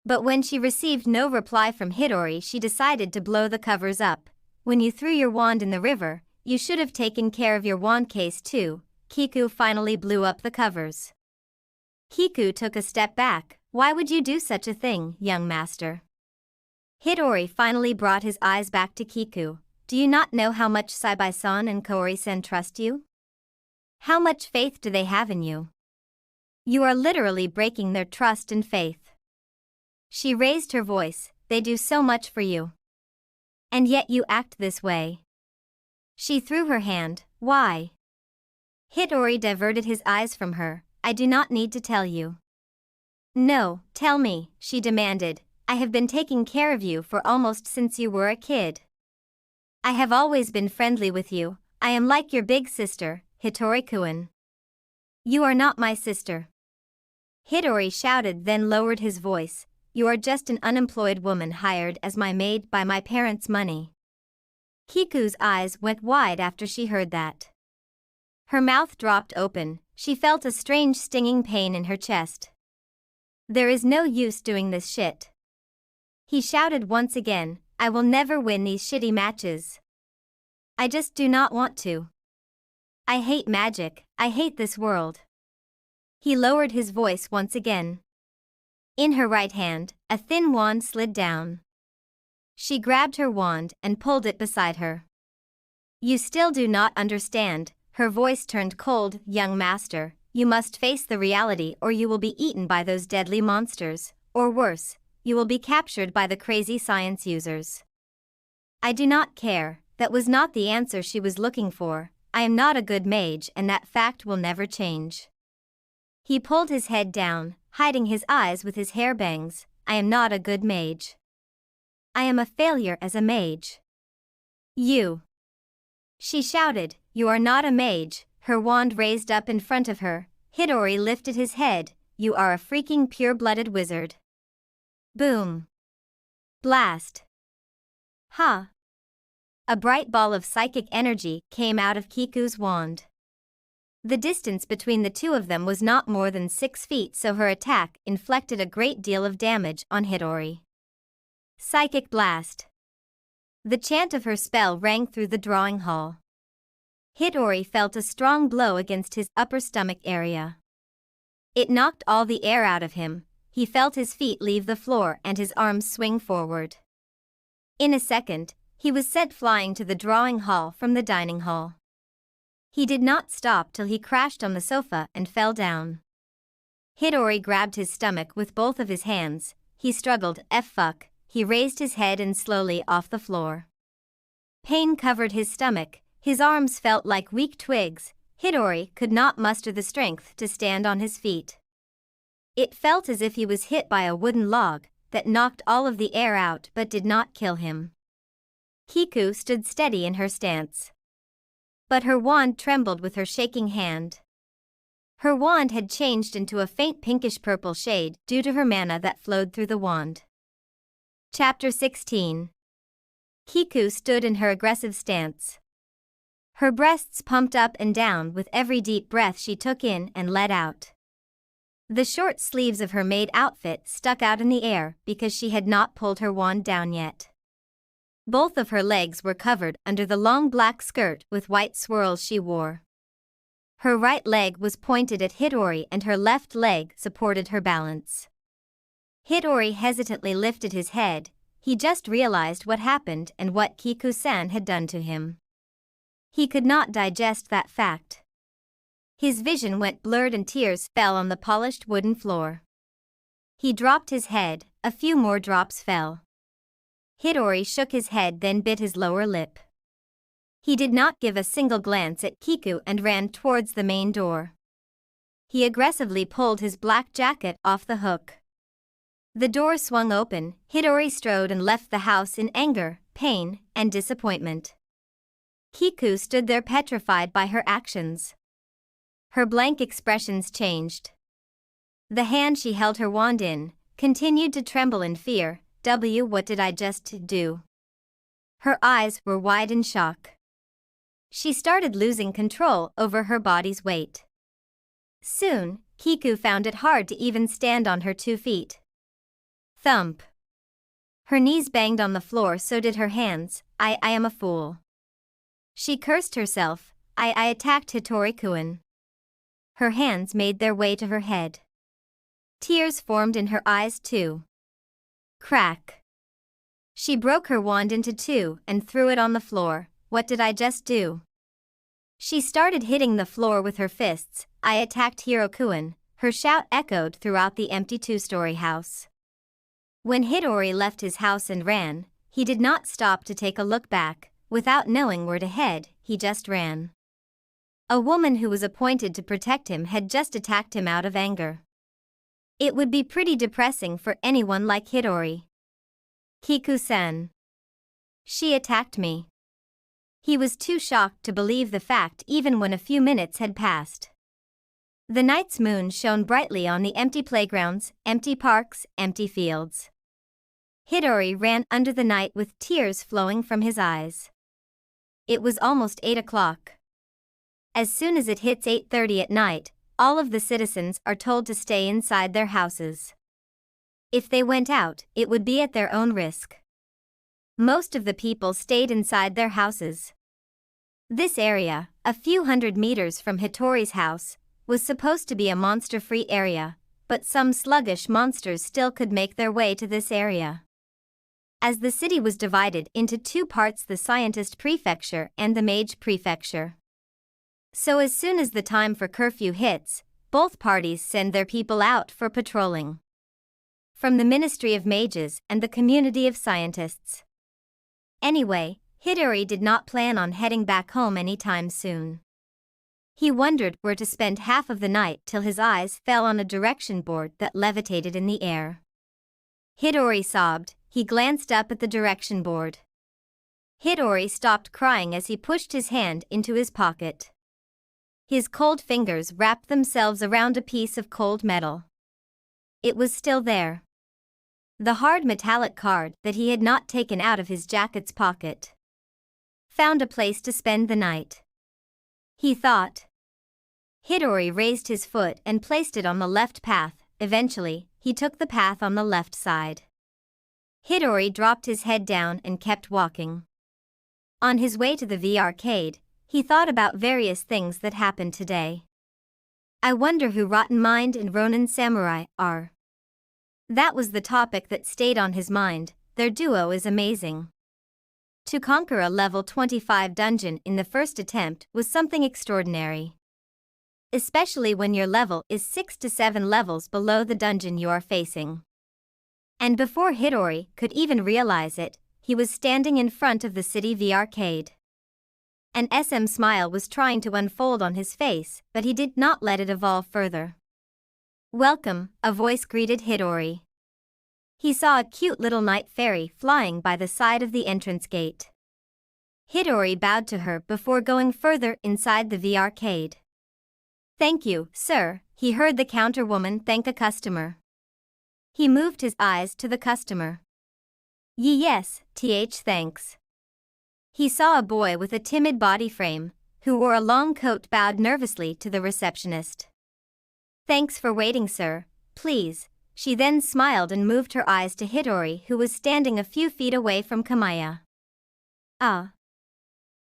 But when she received no reply from Hitori, she decided to blow the covers up. When you threw your wand in the river, you should have taken care of your wand case too. Kiku finally blew up the covers. Kiku took a step back. Why would you do such a thing, young master? Hitori finally brought his eyes back to Kiku. Do you not know how much Saibai-san and Kaori-san trust you? How much faith do they have in you? You are literally breaking their trust and faith. She raised her voice. They do so much for you. And yet you act this way. She threw her hand. Why? Hitori diverted his eyes from her. I do not need to tell you. No, tell me, she demanded. I have been taking care of you for almost since you were a kid. I have always been friendly with you. I am like your big sister, Hitori-kun. You are not my sister. Hitori shouted, then lowered his voice. You are just an unemployed woman hired as my maid by my parents' money. Kiku's eyes went wide after she heard that. Her mouth dropped open. She felt a strange stinging pain in her chest. There is no use doing this shit. He shouted once again, I will never win these shitty matches. I just do not want to. I hate magic, I hate this world. He lowered his voice once again. In her right hand, a thin wand slid down. She grabbed her wand and pulled it beside her. You still do not understand, her voice turned cold, young master. You must face the reality or you will be eaten by those deadly monsters, or worse, you will be captured by the crazy science users. I do not care, that was not the answer she was looking for. I am not a good mage and that fact will never change. He pulled his head down, hiding his eyes with his hair bangs. I am not a good mage. I am a failure as a mage. You. She shouted, you are not a mage, her wand raised up in front of her. Hitori lifted his head, you are a freaking pure-blooded wizard. Boom. Blast. Ha. A bright ball of psychic energy came out of Kiku's wand. The distance between the two of them was not more than 6 feet, so her attack inflicted a great deal of damage on Hitori. Psychic blast. The chant of her spell rang through the drawing hall. Hitori felt a strong blow against his upper stomach area. It knocked all the air out of him. He felt his feet leave the floor and his arms swing forward. In a second, he was sent flying to the drawing hall from the dining hall. He did not stop till he crashed on the sofa and fell down. Hitori grabbed his stomach with both of his hands. He struggled. Fuck. He raised his head and slowly off the floor. Pain covered his stomach. His arms felt like weak twigs. Hidori could not muster the strength to stand on his feet. It felt as if he was hit by a wooden log that knocked all of the air out but did not kill him. Kiku stood steady in her stance. But her wand trembled with her shaking hand. Her wand had changed into a faint pinkish-purple shade due to her mana that flowed through the wand. Chapter 16. Kiku stood in her aggressive stance. Her breasts pumped up and down with every deep breath she took in and let out. The short sleeves of her maid outfit stuck out in the air because she had not pulled her wand down yet. Both of her legs were covered under the long black skirt with white swirls she wore. Her right leg was pointed at Hidori and her left leg supported her balance. Hidori hesitantly lifted his head. He just realized what happened and what Kiku-san had done to him. He could not digest that fact. His vision went blurred and tears fell on the polished wooden floor. He dropped his head, a few more drops fell. Hidori shook his head then bit his lower lip. He did not give a single glance at Kiku and ran towards the main door. He aggressively pulled his black jacket off the hook. The door swung open, Hidori strode and left the house in anger, pain, and disappointment. Kiku stood there petrified by her actions. Her blank expressions changed. The hand she held her wand in continued to tremble in fear. What did I just do? Her eyes were wide in shock. She started losing control over her body's weight. Soon, Kiku found it hard to even stand on her 2 feet. Thump. Her knees banged on the floor, so did her hands. I am a fool. She cursed herself. I attacked Hitori-kun. Her hands made their way to her head. Tears formed in her eyes too. Crack. She broke her wand into 2 and threw it on the floor. What did I just do? She started hitting the floor with her fists. I attacked Hiro-kun. Her shout echoed throughout the empty 2-story house. When Hidori left his house and ran, he did not stop to take a look back. Without knowing where to head, he just ran. A woman who was appointed to protect him had just attacked him out of anger. It would be pretty depressing for anyone like Hidori. Kiku-san. She attacked me. He was too shocked to believe the fact even when a few minutes had passed. The night's moon shone brightly on the empty playgrounds, empty parks, empty fields. Hidori ran under the night with tears flowing from his eyes. It was almost 8 o'clock. As soon as it hits 8:30 at night, all of the citizens are told to stay inside their houses. If they went out, it would be at their own risk. Most of the people stayed inside their houses. This area, a few hundred meters from Hitori's house, was supposed to be a monster-free area, but some sluggish monsters still could make their way to this area. As the city was divided into 2 parts, the Scientist Prefecture and the Mage Prefecture. So as soon as the time for curfew hits, both parties send their people out for patrolling. From the Ministry of Mages and the Community of Scientists. Anyway, Hidori did not plan on heading back home anytime soon. He wondered where to spend half of the night till his eyes fell on a direction board that levitated in the air. Hidori sobbed. He glanced up at the direction board. Hidori stopped crying as he pushed his hand into his pocket. His cold fingers wrapped themselves around a piece of cold metal. It was still there. The hard metallic card that he had not taken out of his jacket's pocket. Found a place to spend the night, he thought. Hidori raised his foot and placed it on the left path. Eventually, he took the path on the left side. Hidori dropped his head down and kept walking. On his way to the V arcade, he thought about various things that happened today. I wonder who Rotten Mind and Ronin Samurai are. That was the topic that stayed on his mind. Their duo is amazing. To conquer a level 25 dungeon in the first attempt was something extraordinary. Especially when your level is 6 to 7 levels below the dungeon you are facing. And before Hidori could even realize it, he was standing in front of the city V arcade. An SM smile was trying to unfold on his face, but he did not let it evolve further. "Welcome," a voice greeted Hidori. He saw a cute little night fairy flying by the side of the entrance gate. Hidori bowed to her before going further inside the V arcade. "Thank you, sir," he heard the counter woman thank a customer. He moved his eyes to the customer. Yes, thanks." He saw a boy with a timid body frame, who wore a long coat, bowed nervously to the receptionist. "Thanks for waiting, sir, please." She then smiled and moved her eyes to Hidori, who was standing a few feet away from Kamaya. "Ah."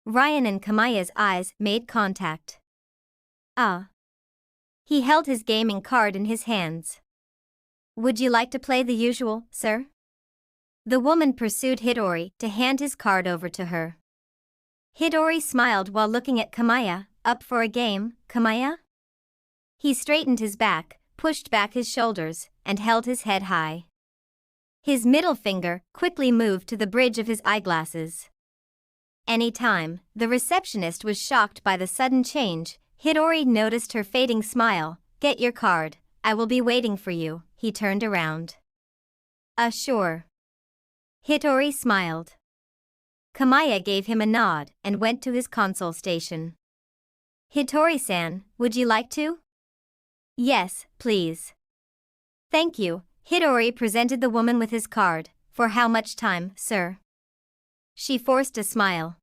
Ryan and Kamaya's eyes made contact. "Ah." He held his gaming card in his hands. "Would you like to play the usual, sir?" The woman pursued Hidori to hand his card over to her. Hidori smiled while looking at Kamaya. "Up for a game, Kamaya?" He straightened his back, pushed back his shoulders, and held his head high. His middle finger quickly moved to the bridge of his eyeglasses. Anytime, the receptionist was shocked by the sudden change. Hidori noticed her fading smile. "Get your card, I will be waiting for you." He turned around. Sure." Hidori smiled. Kamaya gave him a nod and went to his console station. "Hitori-san, would you like to?" "Yes, please." "Thank you." Hidori presented the woman with his card. "For how much time, sir?" She forced a smile.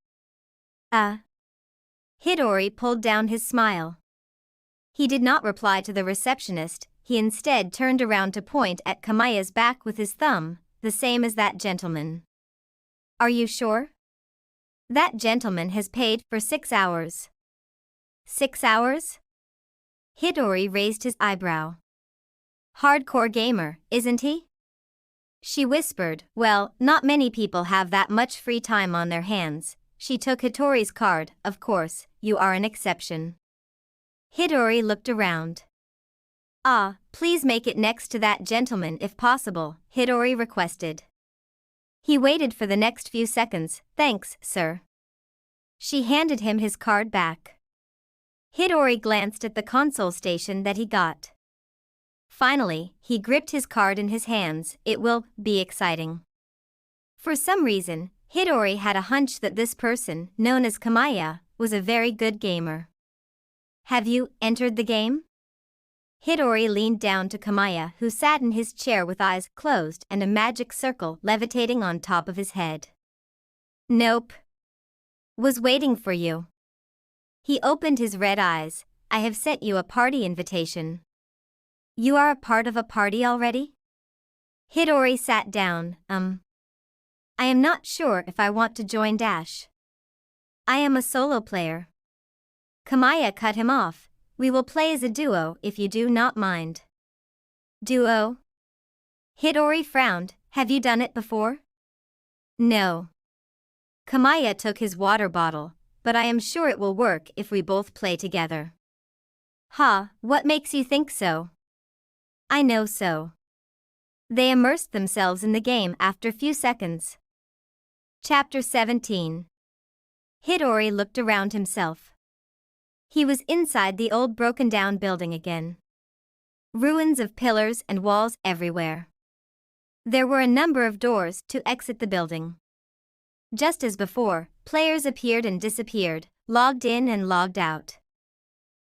Hidori pulled down his smile. He did not reply to the receptionist. He instead turned around to point at Kamaya's back with his thumb, the same as that gentleman. "Are you sure? That gentleman has paid for 6 hours. 6 hours? Hidori raised his eyebrow. "Hardcore gamer, isn't he?" She whispered. "Well, not many people have that much free time on their hands." She took Hitori's card. "Of course, you are an exception." Hidori looked around. Please make it next to that gentleman if possible," Hidori requested. He waited for the next few seconds. "Thanks, sir." She handed him his card back. Hidori glanced at the console station that he got. Finally, he gripped his card in his hands. It will be exciting. For some reason, Hidori had a hunch that this person, known as Kamaya, was a very good gamer. "Have you entered the game?" Hidori leaned down to Kamaya, who sat in his chair with eyes closed and a magic circle levitating on top of his head. "Nope. Was waiting for you." He opened his red eyes. "I have sent you a party invitation." "You are a part of a party already?" Hidori sat down. I am not sure if I want to join Dash. I am a solo player." Kamaya cut him off. "We will play as a duo if you do not mind." "Duo?" Hidori frowned. "Have you done it before?" "No." Kamaya took his water bottle. "But I am sure it will work if we both play together." What makes you think so?" "I know so." They immersed themselves in the game after few seconds. Chapter 17. Hidori looked around himself. He was inside the old broken-down building again. Ruins of pillars and walls everywhere. There were a number of doors to exit the building. Just as before, players appeared and disappeared, logged in and logged out.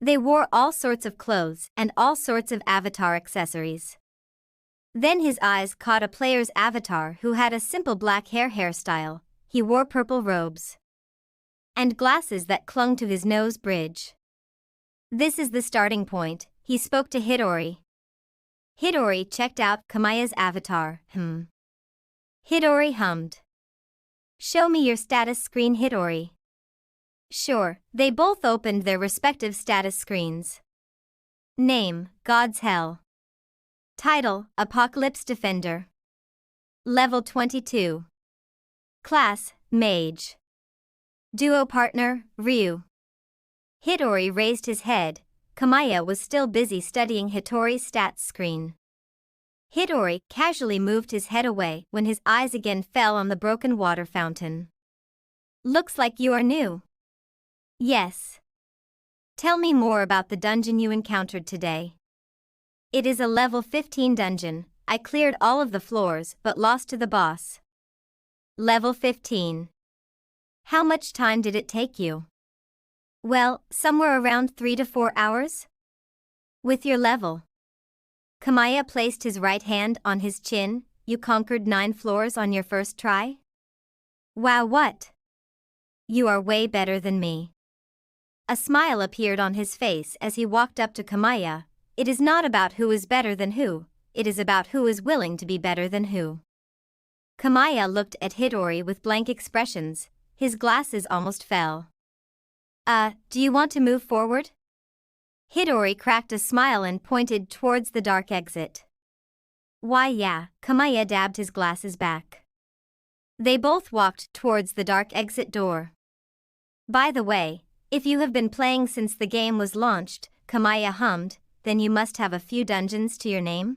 They wore all sorts of clothes and all sorts of avatar accessories. Then his eyes caught a player's avatar who had a simple black hairstyle. He wore purple robes and glasses that clung to his nose bridge. "This is the starting point," he spoke to Hidori. Hidori checked out Kamaya's avatar. Hidori hummed. "Show me your status screen, Hidori." Sure, they both opened their respective status screens. Name, God's Hell. Title, Apocalypse Defender. Level 22. Class, Mage. Duo partner, Ryu. Hidori raised his head. Kamaya was still busy studying Hitori's stats screen. Hidori casually moved his head away when his eyes again fell on the broken water fountain. "Looks like you are new." Yes. Tell me more about the dungeon you encountered today. It is a level 15 dungeon. I cleared all of the floors but lost to the boss. Level 15. How much time did it take you? Well, somewhere around 3 to 4 hours. With your level. Kamaya placed his right hand on his chin. You conquered 9 floors on your first try? Wow, what? You are way better than me. A smile appeared on his face as he walked up to Kamaya. It is not about who is better than who, it is about who is willing to be better than who. Kamaya looked at Hidori with blank expressions. His glasses almost fell. Do you want to move forward? Hidori cracked a smile and pointed towards the dark exit. Why yeah, Kamaya dabbed his glasses back. They both walked towards the dark exit door. By the way, if you have been playing since the game was launched, Kamaya hummed, then you must have a few dungeons to your name?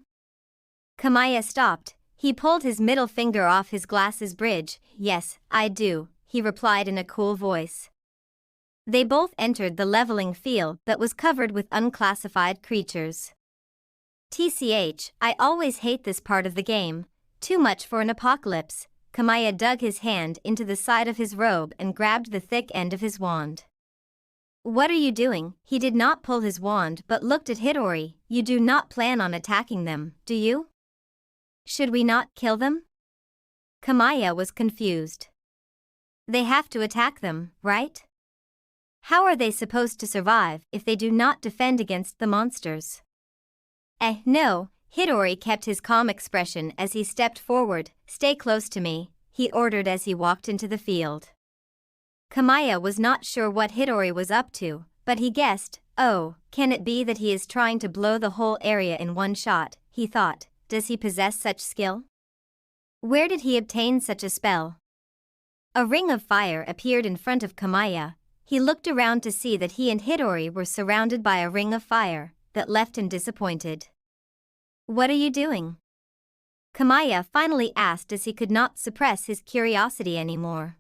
Kamaya stopped. He pulled his middle finger off his glasses bridge. Yes, I do, he replied in a cool voice. They both entered the leveling field that was covered with unclassified creatures. TCH, I always hate this part of the game. Too much for an apocalypse. Kamaya dug his hand into the side of his robe and grabbed the thick end of his wand. What are you doing? He did not pull his wand but looked at Hidori. You do not plan on attacking them, do you? Should we not kill them? Kamaya was confused. They have to attack them, right? How are they supposed to survive if they do not defend against the monsters? No, Hidori kept his calm expression as he stepped forward. Stay close to me, he ordered as he walked into the field. Kamaya was not sure what Hidori was up to, but he guessed, oh, can it be that he is trying to blow the whole area in one shot, he thought, does he possess such skill? Where did he obtain such a spell? A ring of fire appeared in front of Kamaya. He looked around to see that he and Hidori were surrounded by a ring of fire, that left him disappointed. What are you doing? Kamaya finally asked as he could not suppress his curiosity anymore.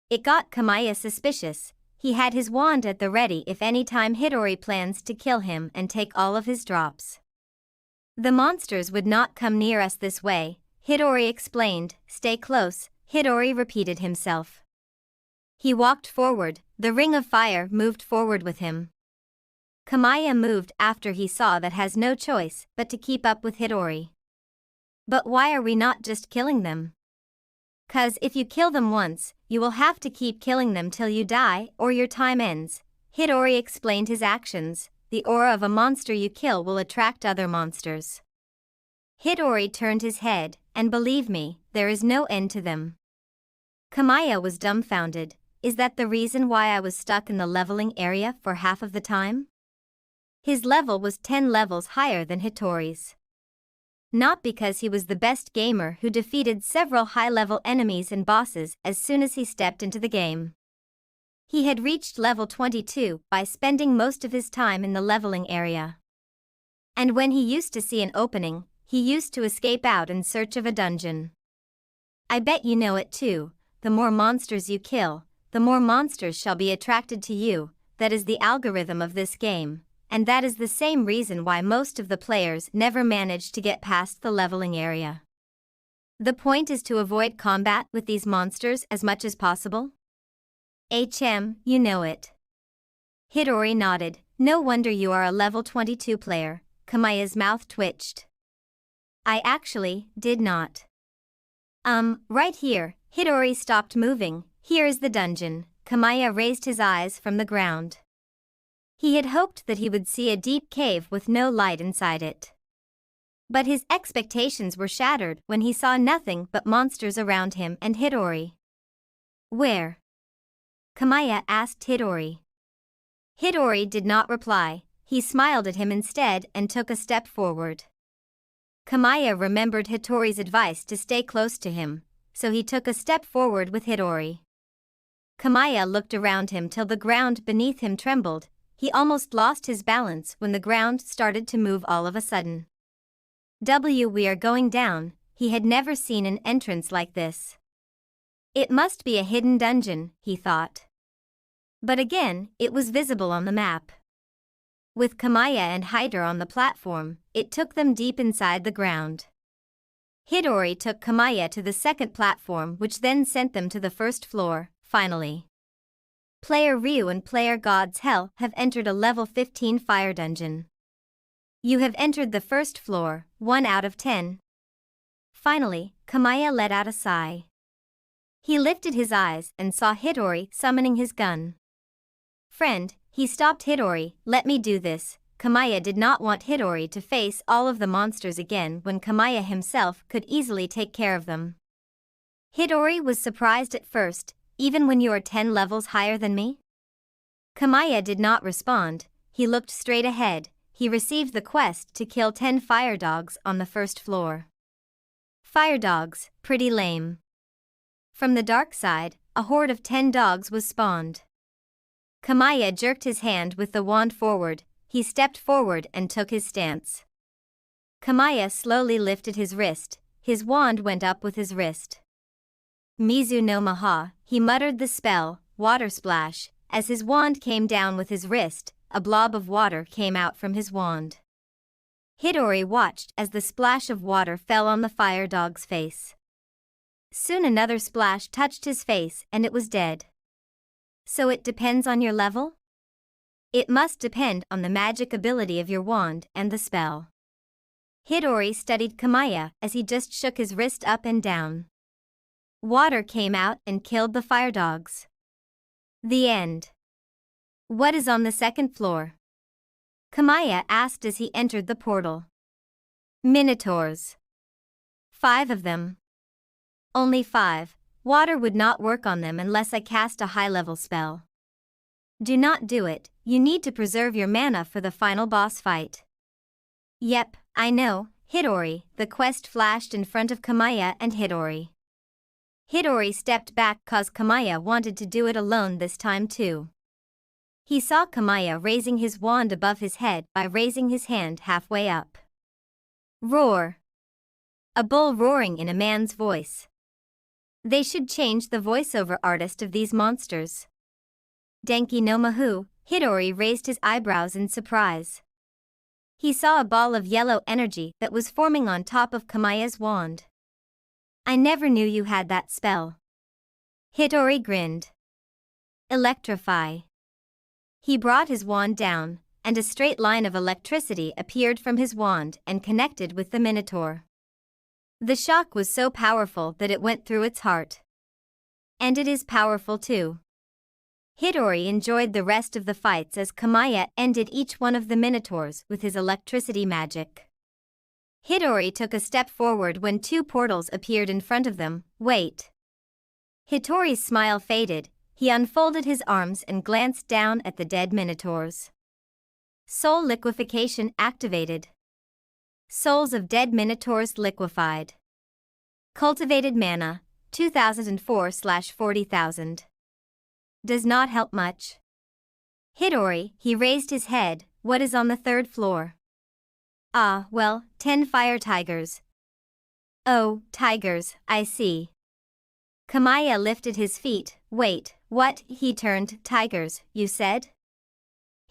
It got Kamaya suspicious. He had his wand at the ready if any time Hidori plans to kill him and take all of his drops. The monsters would not come near us this way, Hidori explained. Stay close, Hidori repeated himself. He walked forward, the ring of fire moved forward with him. Kamaya moved after he saw that has no choice but to keep up with Hidori. But why are we not just killing them? 'Cause if you kill them once, you will have to keep killing them till you die or your time ends. Hidori explained his actions. The aura of a monster you kill will attract other monsters. Hidori turned his head, and believe me, there is no end to them. Kamaya was dumbfounded. Is that the reason why I was stuck in the leveling area for half of the time? His level was 10 levels higher than Hitori's. Not because he was the best gamer who defeated several high-level enemies and bosses as soon as he stepped into the game. He had reached level 22 by spending most of his time in the leveling area. And when he used to see an opening, he used to escape out in search of a dungeon. I bet you know it too. The more monsters you kill, the more monsters shall be attracted to you. That is the algorithm of this game. And that is the same reason why most of the players never manage to get past the leveling area. The point is to avoid combat with these monsters as much as possible. You know it. Hidori nodded. No wonder you are a level 22 player. Kamaya's mouth twitched. I actually did not. Right here. Hidori stopped moving. Here is the dungeon. Kamaya raised his eyes from the ground. He had hoped that he would see a deep cave with no light inside it. But his expectations were shattered when he saw nothing but monsters around him and Hidori. Where? Kamaya asked Hidori. Hidori did not reply. He smiled at him instead and took a step forward. Kamaya remembered Hitori's advice to stay close to him, so he took a step forward with Hidori. Kamaya looked around him till the ground beneath him trembled. He almost lost his balance when the ground started to move all of a sudden. We are going down. He had never seen an entrance like this. It must be a hidden dungeon, he thought. But again, it was visible on the map. With Kamaya and Hyder on the platform, it took them deep inside the ground. Hidori took Kamaya to the second platform, which then sent them to the first floor. Finally, Player Ryu and Player God's Hell have entered a level 15 fire dungeon. You have entered the first floor, 1 out of 10. Finally, Kamaya let out a sigh. He lifted his eyes and saw Hidori summoning his gun. Friend, he stopped Hidori. Let me do this. Kamaya did not want Hidori to face all of the monsters again when Kamaya himself could easily take care of them. Hidori was surprised at first, even when you are 10 levels higher than me? Kamaya did not respond. He looked straight ahead. He received the quest to kill 10 fire dogs on the first floor. Fire dogs, pretty lame. From the dark side, a horde of 10 dogs was spawned. Kamaya jerked his hand with the wand forward. He stepped forward and took his stance. Kamaya slowly lifted his wrist. His wand went up with his wrist. Mizu no Maha, he muttered the spell, water splash. As his wand came down with his wrist, a blob of water came out from his wand. Hidori watched as the splash of water fell on the fire dog's face. Soon another splash touched his face and it was dead. So it depends on your level? It must depend on the magic ability of your wand and the spell. Hidori studied Kamaya as he just shook his wrist up and down. Water came out and killed the fire dogs. The end. What is on the second floor? Kamaya asked as he entered the portal. Minotaurs. 5 of them. Only 5. Water would not work on them unless I cast a high-level spell. Do not do it, you need to preserve your mana for the final boss fight. Yep, I know, Hidori. The quest flashed in front of Kamaya and Hidori. Hidori stepped back cause Kamaya wanted to do it alone this time too. He saw Kamaya raising his wand above his head by raising his hand halfway up. Roar. A bull roaring in a man's voice. They should change the voiceover artist of these monsters. Denki no Mahu, Hidori raised his eyebrows in surprise. He saw a ball of yellow energy that was forming on top of Kamaya's wand. I never knew you had that spell. Hidori grinned. Electrify. He brought his wand down, and a straight line of electricity appeared from his wand and connected with the Minotaur. The shock was so powerful that it went through its heart. And it is powerful too. Hidori enjoyed the rest of the fights as Kamaya ended each one of the Minotaurs with his electricity magic. Hidori took a step forward when 2 portals appeared in front of them. Wait. Hitori's smile faded. He unfolded his arms and glanced down at the dead Minotaurs. Soul liquefaction activated. Souls of dead Minotaurs liquefied. Cultivated mana, 2004/40,000. Does not help much. Hidori, he raised his head. What is on the 3rd floor? Ah, well, 10 fire tigers. Oh, tigers, I see. Kamaya lifted his feet. Wait, what? He turned. Tigers, you said?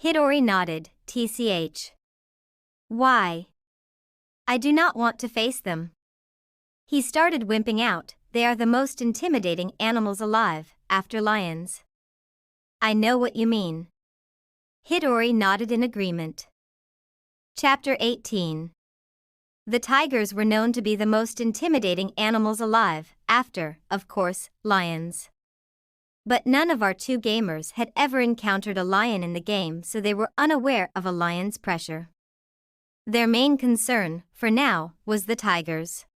Hidori nodded. TCH. Why? I do not want to face them. He started wimping out. They are the most intimidating animals alive, after lions. I know what you mean. Hidori nodded in agreement. Chapter 18. The tigers were known to be the most intimidating animals alive, after, of course, lions. But none of our 2 gamers had ever encountered a lion in the game, so they were unaware of a lion's pressure. Their main concern, for now, was the tigers.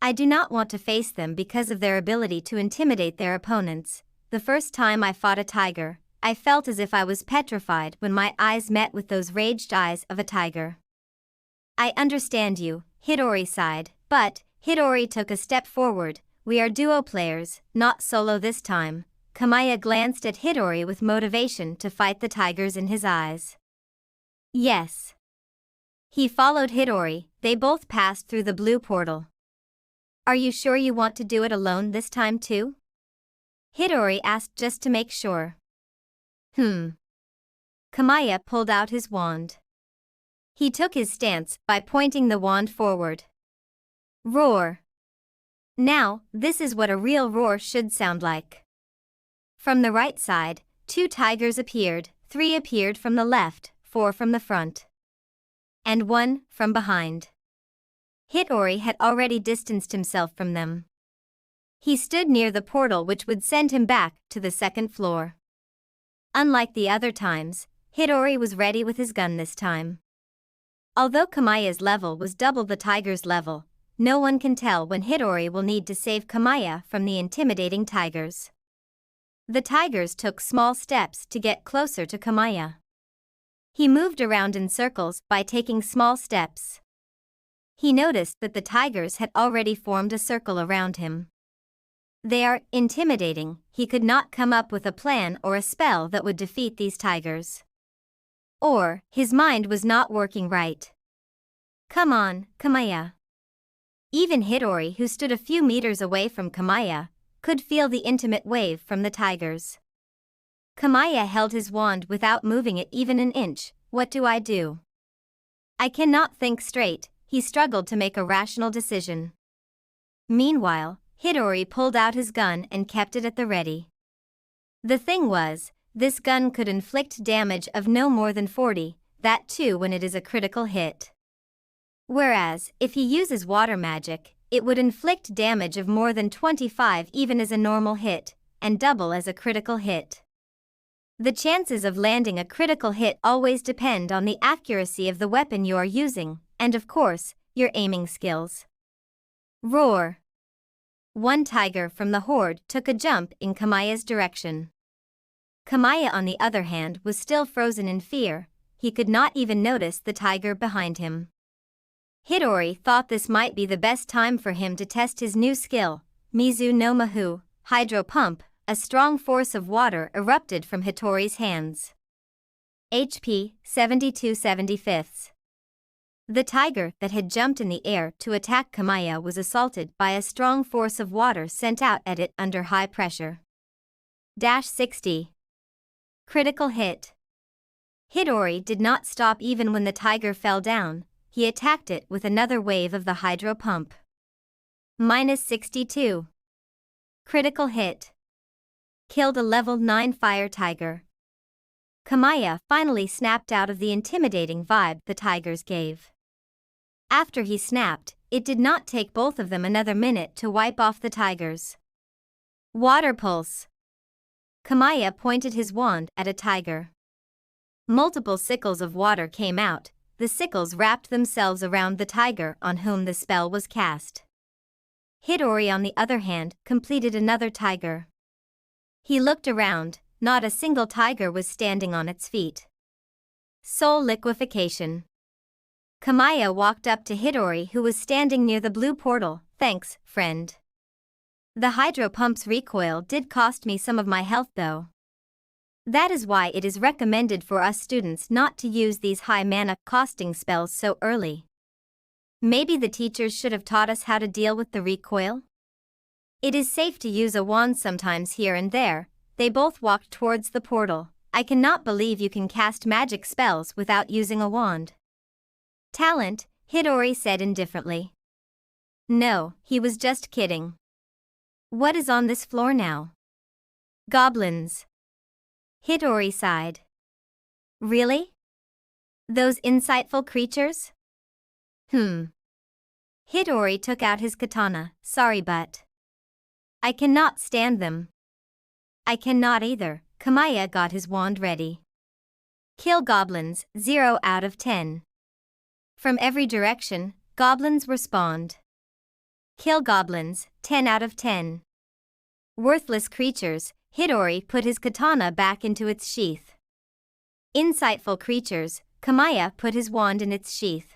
I do not want to face them because of their ability to intimidate their opponents. The first time I fought a tiger, I felt as if I was petrified when my eyes met with those raged eyes of a tiger. I understand you, Hidori sighed, but, Hidori took a step forward. We are duo players, not solo this time. Kamaya glanced at Hidori with motivation to fight the tigers in his eyes. Yes. He followed Hidori. They both passed through the blue portal. Are you sure you want to do it alone this time too? Hidori asked just to make sure. Kamaya pulled out his wand. He took his stance by pointing the wand forward. Roar. Now, this is what a real roar should sound like. From the right side, 2 tigers appeared, 3 appeared from the left, 4 from the front, and 1 from behind. Hitori had already distanced himself from them. He stood near the portal which would send him back to the 2nd floor. Unlike the other times, Hitori was ready with his gun this time. Although Kamaya's level was double the tiger's level, no one can tell when Hitori will need to save Kamaya from the intimidating tigers. The tigers took small steps to get closer to Kamaya. He moved around in circles by taking small steps. He noticed that the tigers had already formed a circle around him. They are intimidating. He could not come up with a plan or a spell that would defeat these tigers. Or, his mind was not working right. Come on, Kamaya. Even Hitori, who stood a few meters away from Kamaya, could feel the intimate wave from the tigers. Kamaya held his wand without moving it even an inch. What do I do? I cannot think straight. He struggled to make a rational decision. Meanwhile, Hitori pulled out his gun and kept it at the ready. The thing was, this gun could inflict damage of no more than 40, that too when it is a critical hit. Whereas, if he uses water magic, it would inflict damage of more than 25 even as a normal hit, and double as a critical hit. The chances of landing a critical hit always depend on the accuracy of the weapon you are using, and of course, your aiming skills. Roar. One tiger from the horde took a jump in Kamaya's direction. Kamaya, on the other hand, was still frozen in fear. He could not even notice the tiger behind him. Hitori thought this might be the best time for him to test his new skill, Mizu no Mahu, hydro pump. A strong force of water erupted from Hitori's hands. HP 72/75. The tiger that had jumped in the air to attack Kamaya was assaulted by a strong force of water sent out at it under high pressure. -60. Critical hit. Hitori did not stop even when the tiger fell down. He attacked it with another wave of the hydro pump. -62. Critical hit. Killed a level 9 fire tiger. Kamaya finally snapped out of the intimidating vibe the tigers gave. After he snapped, it did not take both of them another minute to wipe off the tigers. Water pulse. Kamaya pointed his wand at a tiger. Multiple sickles of water came out. The sickles wrapped themselves around the tiger on whom the spell was cast. Hitori, on the other hand, completed another tiger. He looked around. Not a single tiger was standing on its feet. Soul liquefaction. Kamaya walked up to Hitori, who was standing near the blue portal. Thanks, friend. The hydro pump's recoil did cost me some of my health though. That is why it is recommended for us students not to use these high mana costing spells so early. Maybe the teachers should have taught us how to deal with the recoil? It is safe to use a wand sometimes here and there. They both walked towards the portal. I cannot believe you can cast magic spells without using a wand. Talent, Hitori said indifferently. No, he was just kidding. What is on this floor now? Goblins. Hitori sighed. Really? Those insightful creatures? Hitori took out his katana. Sorry, but I cannot stand them. I cannot either. Kamaya got his wand ready. Kill goblins, 0 out of 10. From every direction, goblins were spawned. Kill goblins, 10 out of 10. Worthless creatures, Hitori put his katana back into its sheath. Insightful creatures, Kamaya put his wand in its sheath.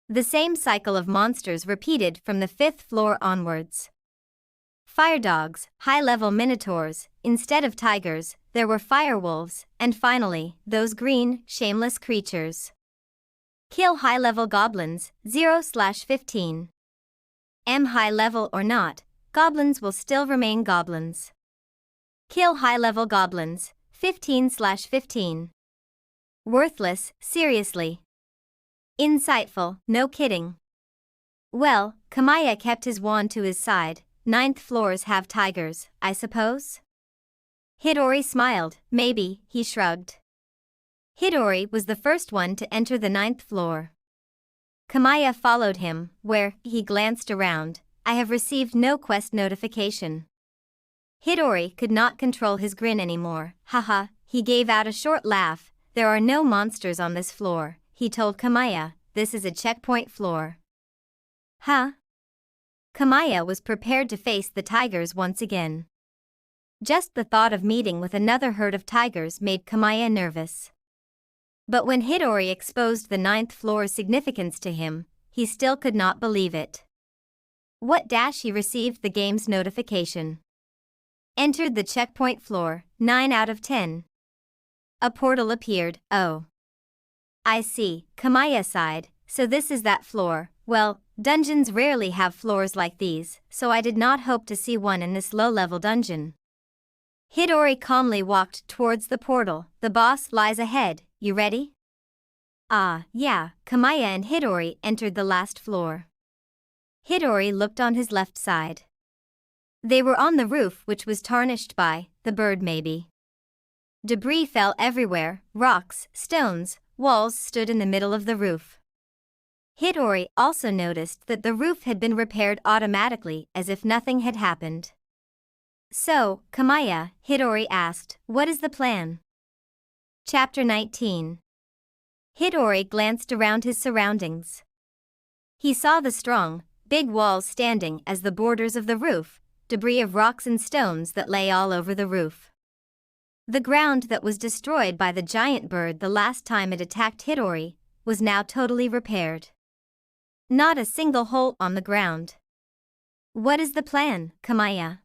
The same cycle of monsters repeated from the 5th floor onwards. Fire dogs, high-level minotaurs, instead of tigers, there were firewolves, and finally, those green, shameless creatures. Kill high-level goblins, 0/15. High-level or not, goblins will still remain goblins. Kill high-level goblins, 15/15. Worthless, seriously. Insightful, no kidding. Well, Kamaya kept his wand to his side. 9th floors have tigers, I suppose? Hidori smiled. Maybe, he shrugged. Hidori was the first one to enter the 9th floor. Kamaya followed him, where, he glanced around. I have received no quest notification. Hidori could not control his grin anymore. Haha, he gave out a short laugh. There are no monsters on this floor, he told Kamaya. This is a checkpoint floor. Huh? Kamaya was prepared to face the tigers once again. Just the thought of meeting with another herd of tigers made Kamaya nervous. But when Hidori exposed the 9th floor's significance to him, he still could not believe it. What dash he received the game's notification. Entered the checkpoint floor, 9 out of 10. A portal appeared. Oh. I see, Kamaya sighed, so this is that floor. Well, dungeons rarely have floors like these, so I did not hope to see one in this low-level dungeon. Hidori calmly walked towards the portal. The boss lies ahead, you ready? Ah, yeah, Kamaya and Hidori entered the last floor. Hidori looked on his left side. They were on the roof, which was tarnished by the bird maybe. Debris fell everywhere, rocks, stones, walls stood in the middle of the roof. Hidori also noticed that the roof had been repaired automatically as if nothing had happened. So, Kamaya, Hidori asked, what is the plan? Chapter 19. Hidori glanced around his surroundings. He saw the strong, big walls standing as the borders of the roof, debris of rocks and stones that lay all over the roof. The ground that was destroyed by the giant bird the last time it attacked Hidori was now totally repaired. Not a single hole on the ground. What is the plan, Kamaya?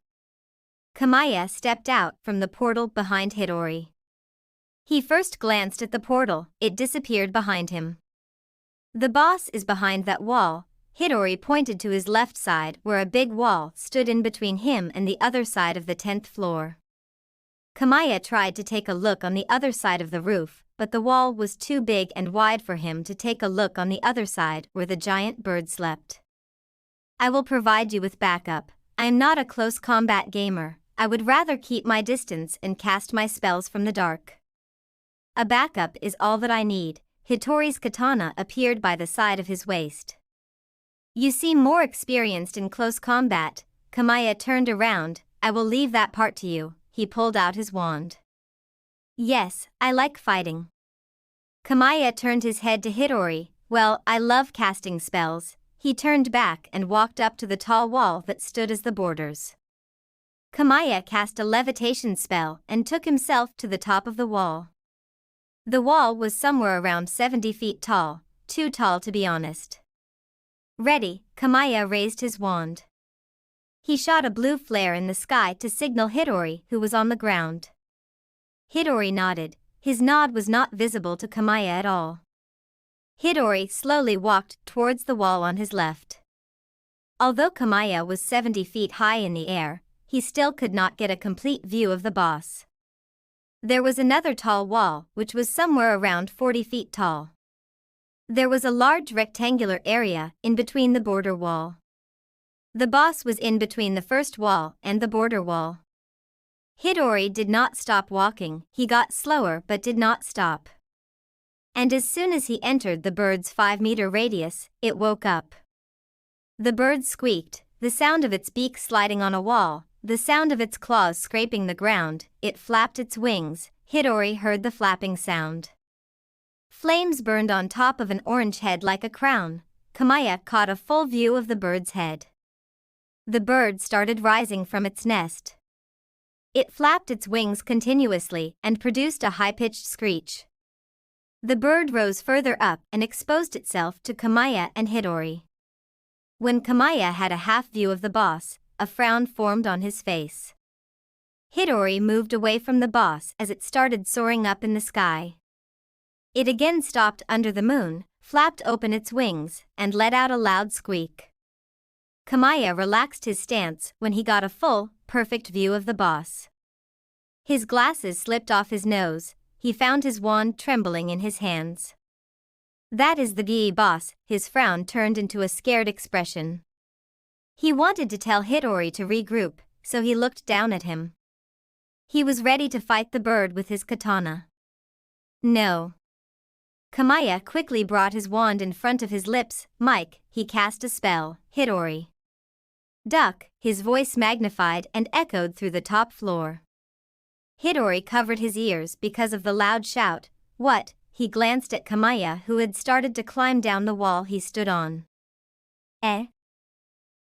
Kamaya stepped out from the portal behind Hidori. He first glanced at the portal, it disappeared behind him. The boss is behind that wall. Hidori pointed to his left side where a big wall stood in between him and the other side of the 10th floor. Kamaya tried to take a look on the other side of the roof, but the wall was too big and wide for him to take a look on the other side where the giant bird slept. I will provide you with backup. I am not a close combat gamer. I would rather keep my distance and cast my spells from the dark. A backup is all that I need. Hitori's katana appeared by the side of his waist. You seem more experienced in close combat. Kamaya turned around. I will leave that part to you. He pulled out his wand. Yes, I like fighting. Kamaya turned his head to Hidori. Well, I love casting spells. He turned back and walked up to the tall wall that stood as the borders. Kamaya cast a levitation spell and took himself to the top of the wall. The wall was somewhere around 70 feet tall, too tall to be honest. Ready, Kamaya raised his wand. He shot a blue flare in the sky to signal Hidori, who was on the ground. Hidori nodded. His nod was not visible to Kamaya at all. Hidori slowly walked towards the wall on his left. Although Kamaya was 70 feet high in the air, he still could not get a complete view of the boss. There was another tall wall, which was somewhere around 40 feet tall. There was a large rectangular area in between the border wall. The boss was in between the first wall and the border wall. Hidori did not stop walking, he got slower but did not stop. And as soon as he entered the bird's 5-meter radius, it woke up. The bird squeaked, the sound of its beak sliding on a wall, the sound of its claws scraping the ground, it flapped its wings. Hidori heard the flapping sound. Flames burned on top of an orange head like a crown. Kamaya caught a full view of the bird's head. The bird started rising from its nest. It flapped its wings continuously and produced a high-pitched screech. The bird rose further up and exposed itself to Kamaya and Hidori. When Kamaya had a half view of the boss, a frown formed on his face. Hidori moved away from the boss as it started soaring up in the sky. It again stopped under the moon, flapped open its wings, and let out a loud squeak. Kamaya relaxed his stance when he got a full, perfect view of the boss. His glasses slipped off his nose, he found his wand trembling in his hands. That is the Gi boss, his frown turned into a scared expression. He wanted to tell Hidori to regroup, so he looked down at him. He was ready to fight the bird with his katana. No. Kamiya quickly brought his wand in front of his lips. Mike, he cast a spell. Hidori. Duck, his voice magnified and echoed through the top floor. Hidori covered his ears because of the loud shout. What? He glanced at Kamiya, who had started to climb down the wall he stood on.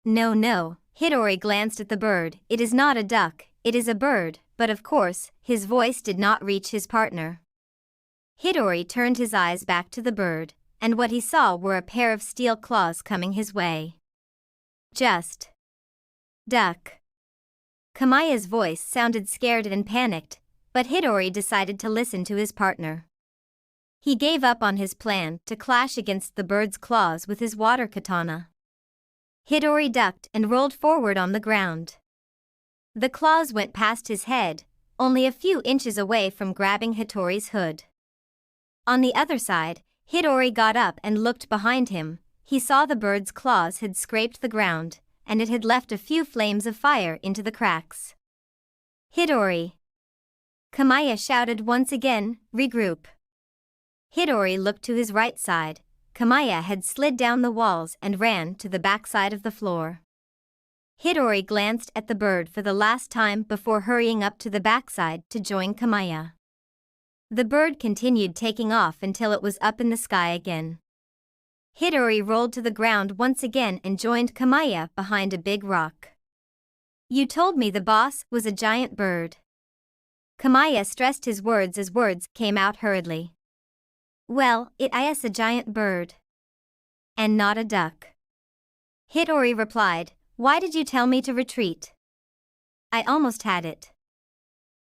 No. Hidori glanced at the bird. It is not a duck, it is a bird, but of course, his voice did not reach his partner. Hidori turned his eyes back to the bird, and what he saw were a pair of steel claws coming his way. Just. Duck. Kamiya's voice sounded scared and panicked, but Hidori decided to listen to his partner. He gave up on his plan to clash against the bird's claws with his water katana. Hidori ducked and rolled forward on the ground. The claws went past his head, only a few inches away from grabbing Hitori's hood. On the other side, Hidori got up and looked behind him. He saw the bird's claws had scraped the ground, and it had left a few flames of fire into the cracks. Hidori! Kamiya shouted once again, regroup. Hidori looked to his right side. Kamiya had slid down the walls and ran to the backside of the floor. Hidori glanced at the bird for the last time before hurrying up to the backside to join Kamiya. The bird continued taking off until it was up in the sky again. Hidori rolled to the ground once again and joined Kamiya behind a big rock. You told me the boss was a giant bird. Kamiya stressed his words as words came out hurriedly. Well, it is a giant bird. And not a duck. Hidori replied, why did you tell me to retreat? I almost had it.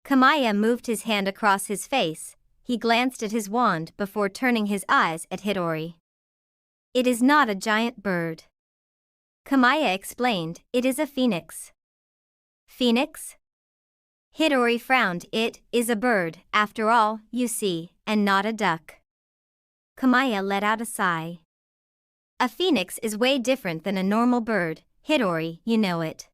Kamiya moved his hand across his face. He glanced at his wand before turning his eyes at Hidori. It is not a giant bird. Kamiya explained, it is a phoenix. Phoenix? Hidori frowned. It is a bird, after all, you see, and not a duck. Kamiya let out a sigh. A phoenix is way different than a normal bird, Hidori, you know it.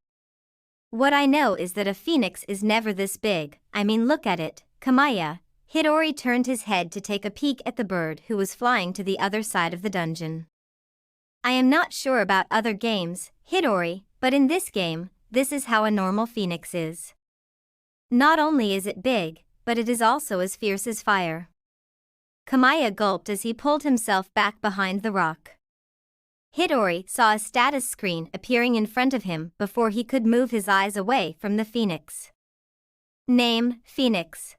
What I know is that a phoenix is never this big, I mean look at it, Kamiya. Hidori turned his head to take a peek at the bird who was flying to the other side of the dungeon. I am not sure about other games, Hidori, but in this game, this is how a normal phoenix is. Not only is it big, but it is also as fierce as fire. Kamiya gulped as he pulled himself back behind the rock. Hidori saw a status screen appearing in front of him before he could move his eyes away from the phoenix. Name, Phoenix.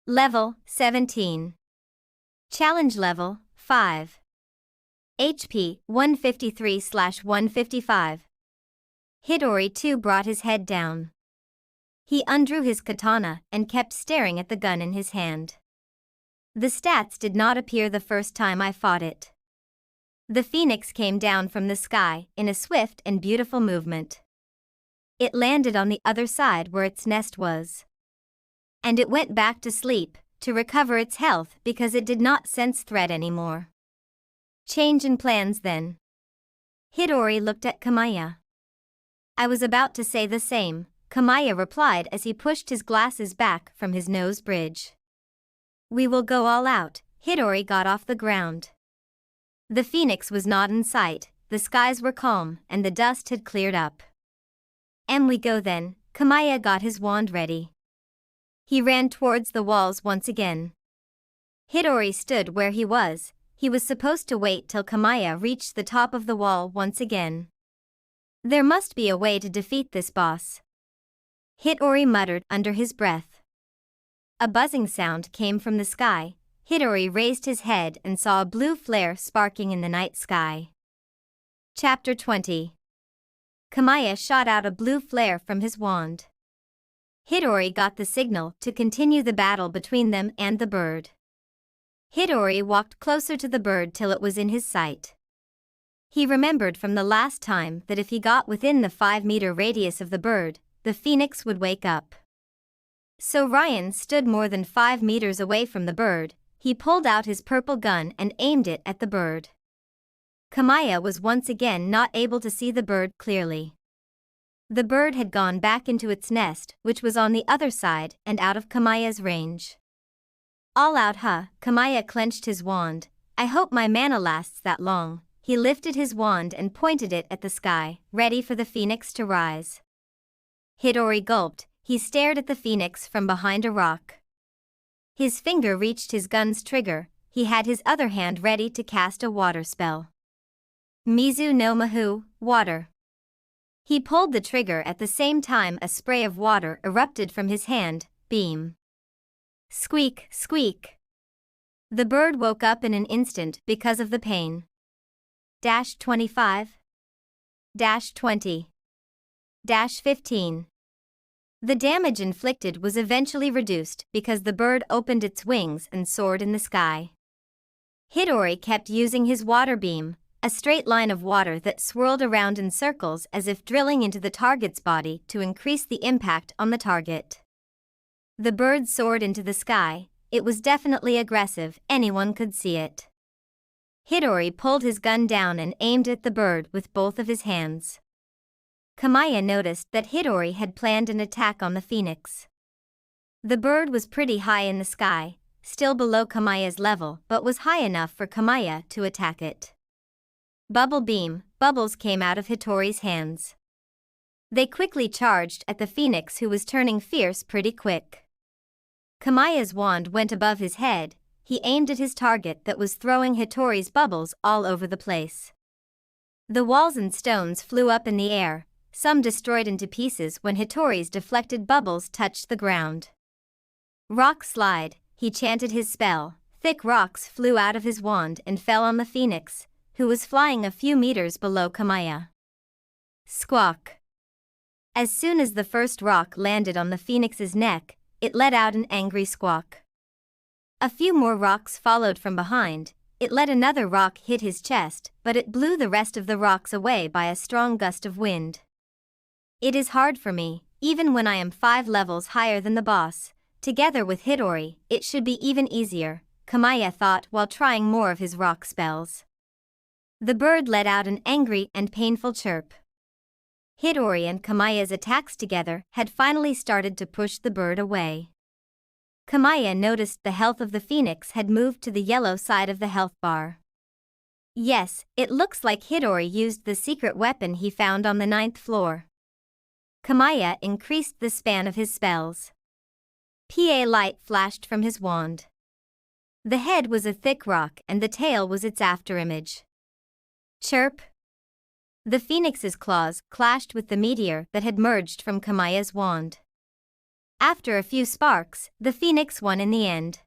Level, 17. Challenge level, 5. HP, 153/155. Hidori too brought his head down. He undrew his katana and kept staring at the gun in his hand. The stats did not appear the first time I fought it. The phoenix came down from the sky in a swift and beautiful movement. It landed on the other side where its nest was. And it went back to sleep, to recover its health because it did not sense threat anymore. Change in plans then. Hidori looked at Kamiya. I was about to say the same, Kamiya replied as he pushed his glasses back from his nose bridge. We will go all out. Hidori got off the ground. The phoenix was not in sight, the skies were calm and the dust had cleared up. And we go then. Kamiya got his wand ready. He ran towards the walls once again. Hidori stood where he was. He was supposed to wait till Kamiya reached the top of the wall once again. There must be a way to defeat this boss. Hidori muttered under his breath. A buzzing sound came from the sky. Hidori raised his head and saw a blue flare sparking in the night sky. Chapter 20. Kamiya shot out a blue flare from his wand. Hidori got the signal to continue the battle between them and the bird. Hidori walked closer to the bird till it was in his sight. He remembered from the last time that if he got within the 5-meter radius of the bird, the phoenix would wake up. So Ryan stood more than 5 meters away from the bird. He pulled out his purple gun and aimed it at the bird. Kamaya was once again not able to see the bird clearly. The bird had gone back into its nest, which was on the other side and out of Kamaya's range. All out, huh? Kamaya clenched his wand. I hope my mana lasts that long. He lifted his wand and pointed it at the sky, ready for the phoenix to rise. Hidori gulped. He stared at the phoenix from behind a rock. His finger reached his gun's trigger. He had his other hand ready to cast a water spell. Mizu no Mahu, water. He pulled the trigger at the same time a spray of water erupted from his hand, beam. Squeak, squeak. The bird woke up in an instant because of the pain. 25. 20. 15. The damage inflicted was eventually reduced because the bird opened its wings and soared in the sky. Hidori kept using his water beam, a straight line of water that swirled around in circles as if drilling into the target's body to increase the impact on the target. The bird soared into the sky. It was definitely aggressive, anyone could see it. Hidori pulled his gun down and aimed at the bird with both of his hands. Kamaya noticed that Hidori had planned an attack on the phoenix. The bird was pretty high in the sky, still below Kamaya's level, but was high enough for Kamaya to attack it. Bubble beam, bubbles came out of Hitori's hands. They quickly charged at the phoenix, who was turning fierce pretty quick. Kamaya's wand went above his head. He aimed at his target that was throwing Hitori's bubbles all over the place. The walls and stones flew up in the air, some destroyed into pieces when Hitori's deflected bubbles touched the ground. Rock slide, he chanted his spell. Thick rocks flew out of his wand and fell on the phoenix, who was flying a few meters below Kamaya. Squawk. As soon as the first rock landed on the phoenix's neck, it let out an angry squawk. A few more rocks followed from behind. It let another rock hit his chest, but it blew the rest of the rocks away by a strong gust of wind. It is hard for me, even when I am 5 levels higher than the boss. Together with Hidori, it should be even easier, Kamaya thought while trying more of his rock spells. The bird let out an angry and painful chirp. Hidori and Kamaya's attacks together had finally started to push the bird away. Kamaya noticed the health of the phoenix had moved to the yellow side of the health bar. Yes, it looks like Hidori used the secret weapon he found on the 9th floor. Kamaya increased the span of his spells. PA light flashed from his wand. The head was a thick rock and the tail was its afterimage. Chirp. The phoenix's claws clashed with the meteor that had merged from Kamaya's wand. After a few sparks, the phoenix won in the end.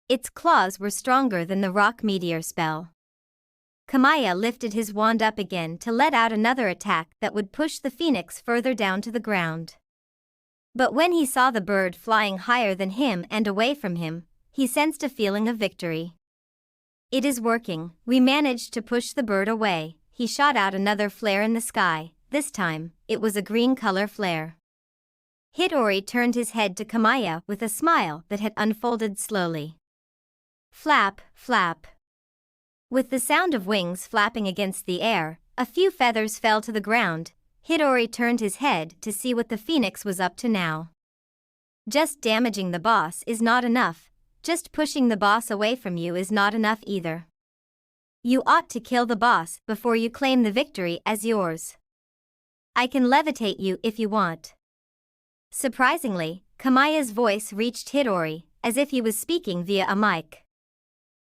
Its claws were stronger than the rock meteor spell. Kamaya lifted his wand up again to let out another attack that would push the phoenix further down to the ground. But when he saw the bird flying higher than him and away from him, he sensed a feeling of victory. It is working, we managed to push the bird away. He shot out another flare in the sky. This time, it was a green color flare. Hidori turned his head to Kamaya with a smile that had unfolded slowly. Flap, flap. With the sound of wings flapping against the air, a few feathers fell to the ground. Hidori turned his head to see what the phoenix was up to now. Just damaging the boss is not enough. Just pushing the boss away from you is not enough either. You ought to kill the boss before you claim the victory as yours. I can levitate you if you want. Surprisingly, Kamaya's voice reached Hidori, as if he was speaking via a mic.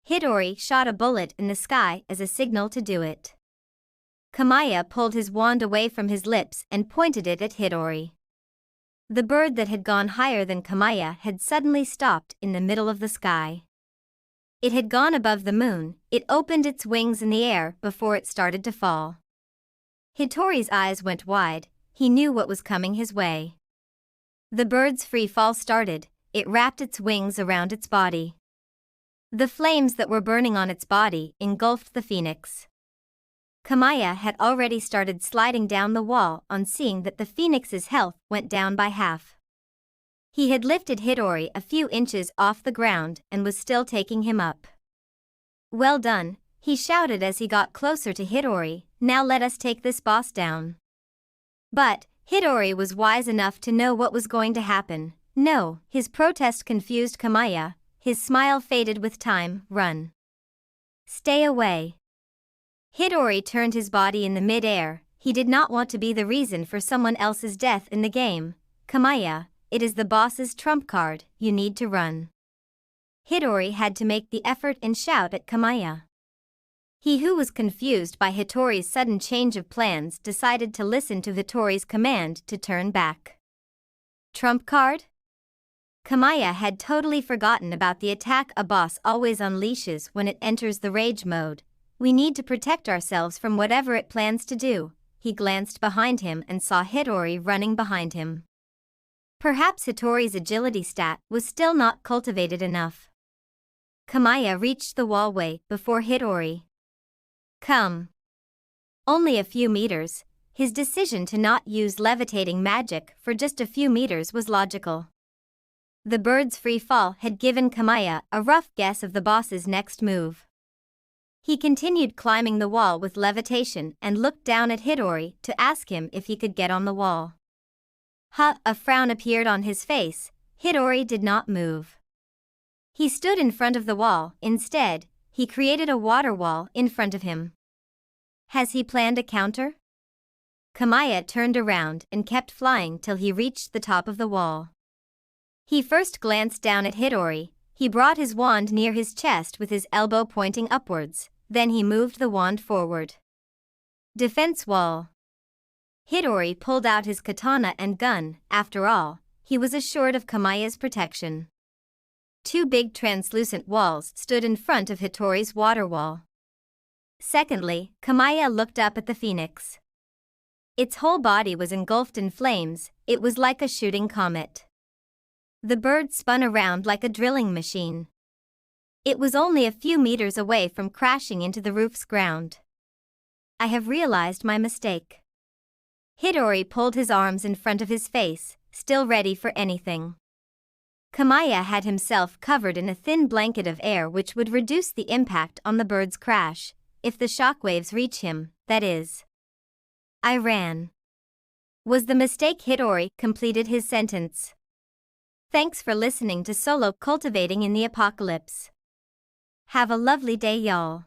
Hidori shot a bullet in the sky as a signal to do it. Kamaya pulled his wand away from his lips and pointed it at Hidori. The bird that had gone higher than Kamaya had suddenly stopped in the middle of the sky. It had gone above the moon. It opened its wings in the air before it started to fall. Hidori's eyes went wide. He knew what was coming his way. The bird's free fall started. It wrapped its wings around its body. The flames that were burning on its body engulfed the phoenix. Kamaya had already started sliding down the wall on seeing that the phoenix's health went down by half. He had lifted Hidori a few inches off the ground and was still taking him up. "Well done," he shouted as he got closer to Hidori, "now let us take this boss down." But Hidori was wise enough to know what was going to happen. No, his protest confused Kamaya. His smile faded with time. "Run. Stay away." Hidori turned his body in the mid-air. He did not want to be the reason for someone else's death in the game. "Kamaya, it is the boss's trump card, you need to run." Hidori had to make the effort and shout at Kamaya. He, who was confused by Hitori's sudden change of plans, decided to listen to Hitori's command to turn back. Trump card? Kamaya had totally forgotten about the attack a boss always unleashes when it enters the rage mode. "We need to protect ourselves from whatever it plans to do." He glanced behind him and saw Hitori running behind him. Perhaps Hitori's agility stat was still not cultivated enough. Kamaya reached the wallway before Hidori. "Come." Only a few meters. His decision to not use levitating magic for just a few meters was logical. The bird's free fall had given Kamaya a rough guess of the boss's next move. He continued climbing the wall with levitation and looked down at Hidori to ask him if he could get on the wall. A frown appeared on his face. Hidori did not move. He stood in front of the wall. Instead, he created a water wall in front of him. Has he planned a counter? Kamaya turned around and kept flying till he reached the top of the wall. He first glanced down at Hidori. He brought his wand near his chest with his elbow pointing upwards. Then he moved the wand forward. Defense wall. Hidori pulled out his katana and gun. After all, he was assured of Kamaya's protection. Two big translucent walls stood in front of Hitori's water wall. Secondly, Kamaya looked up at the phoenix. Its whole body was engulfed in flames. It was like a shooting comet. The bird spun around like a drilling machine. It was only a few meters away from crashing into the roof's ground. "I have realized my mistake." Hidori pulled his arms in front of his face, still ready for anything. Kamaya had himself covered in a thin blanket of air which would reduce the impact on the bird's crash, if the shockwaves reach him, that is. "I ran." Was the mistake. Hidori completed his sentence. Thanks for listening to Solo Cultivating in the Apocalypse. Have a lovely day, y'all.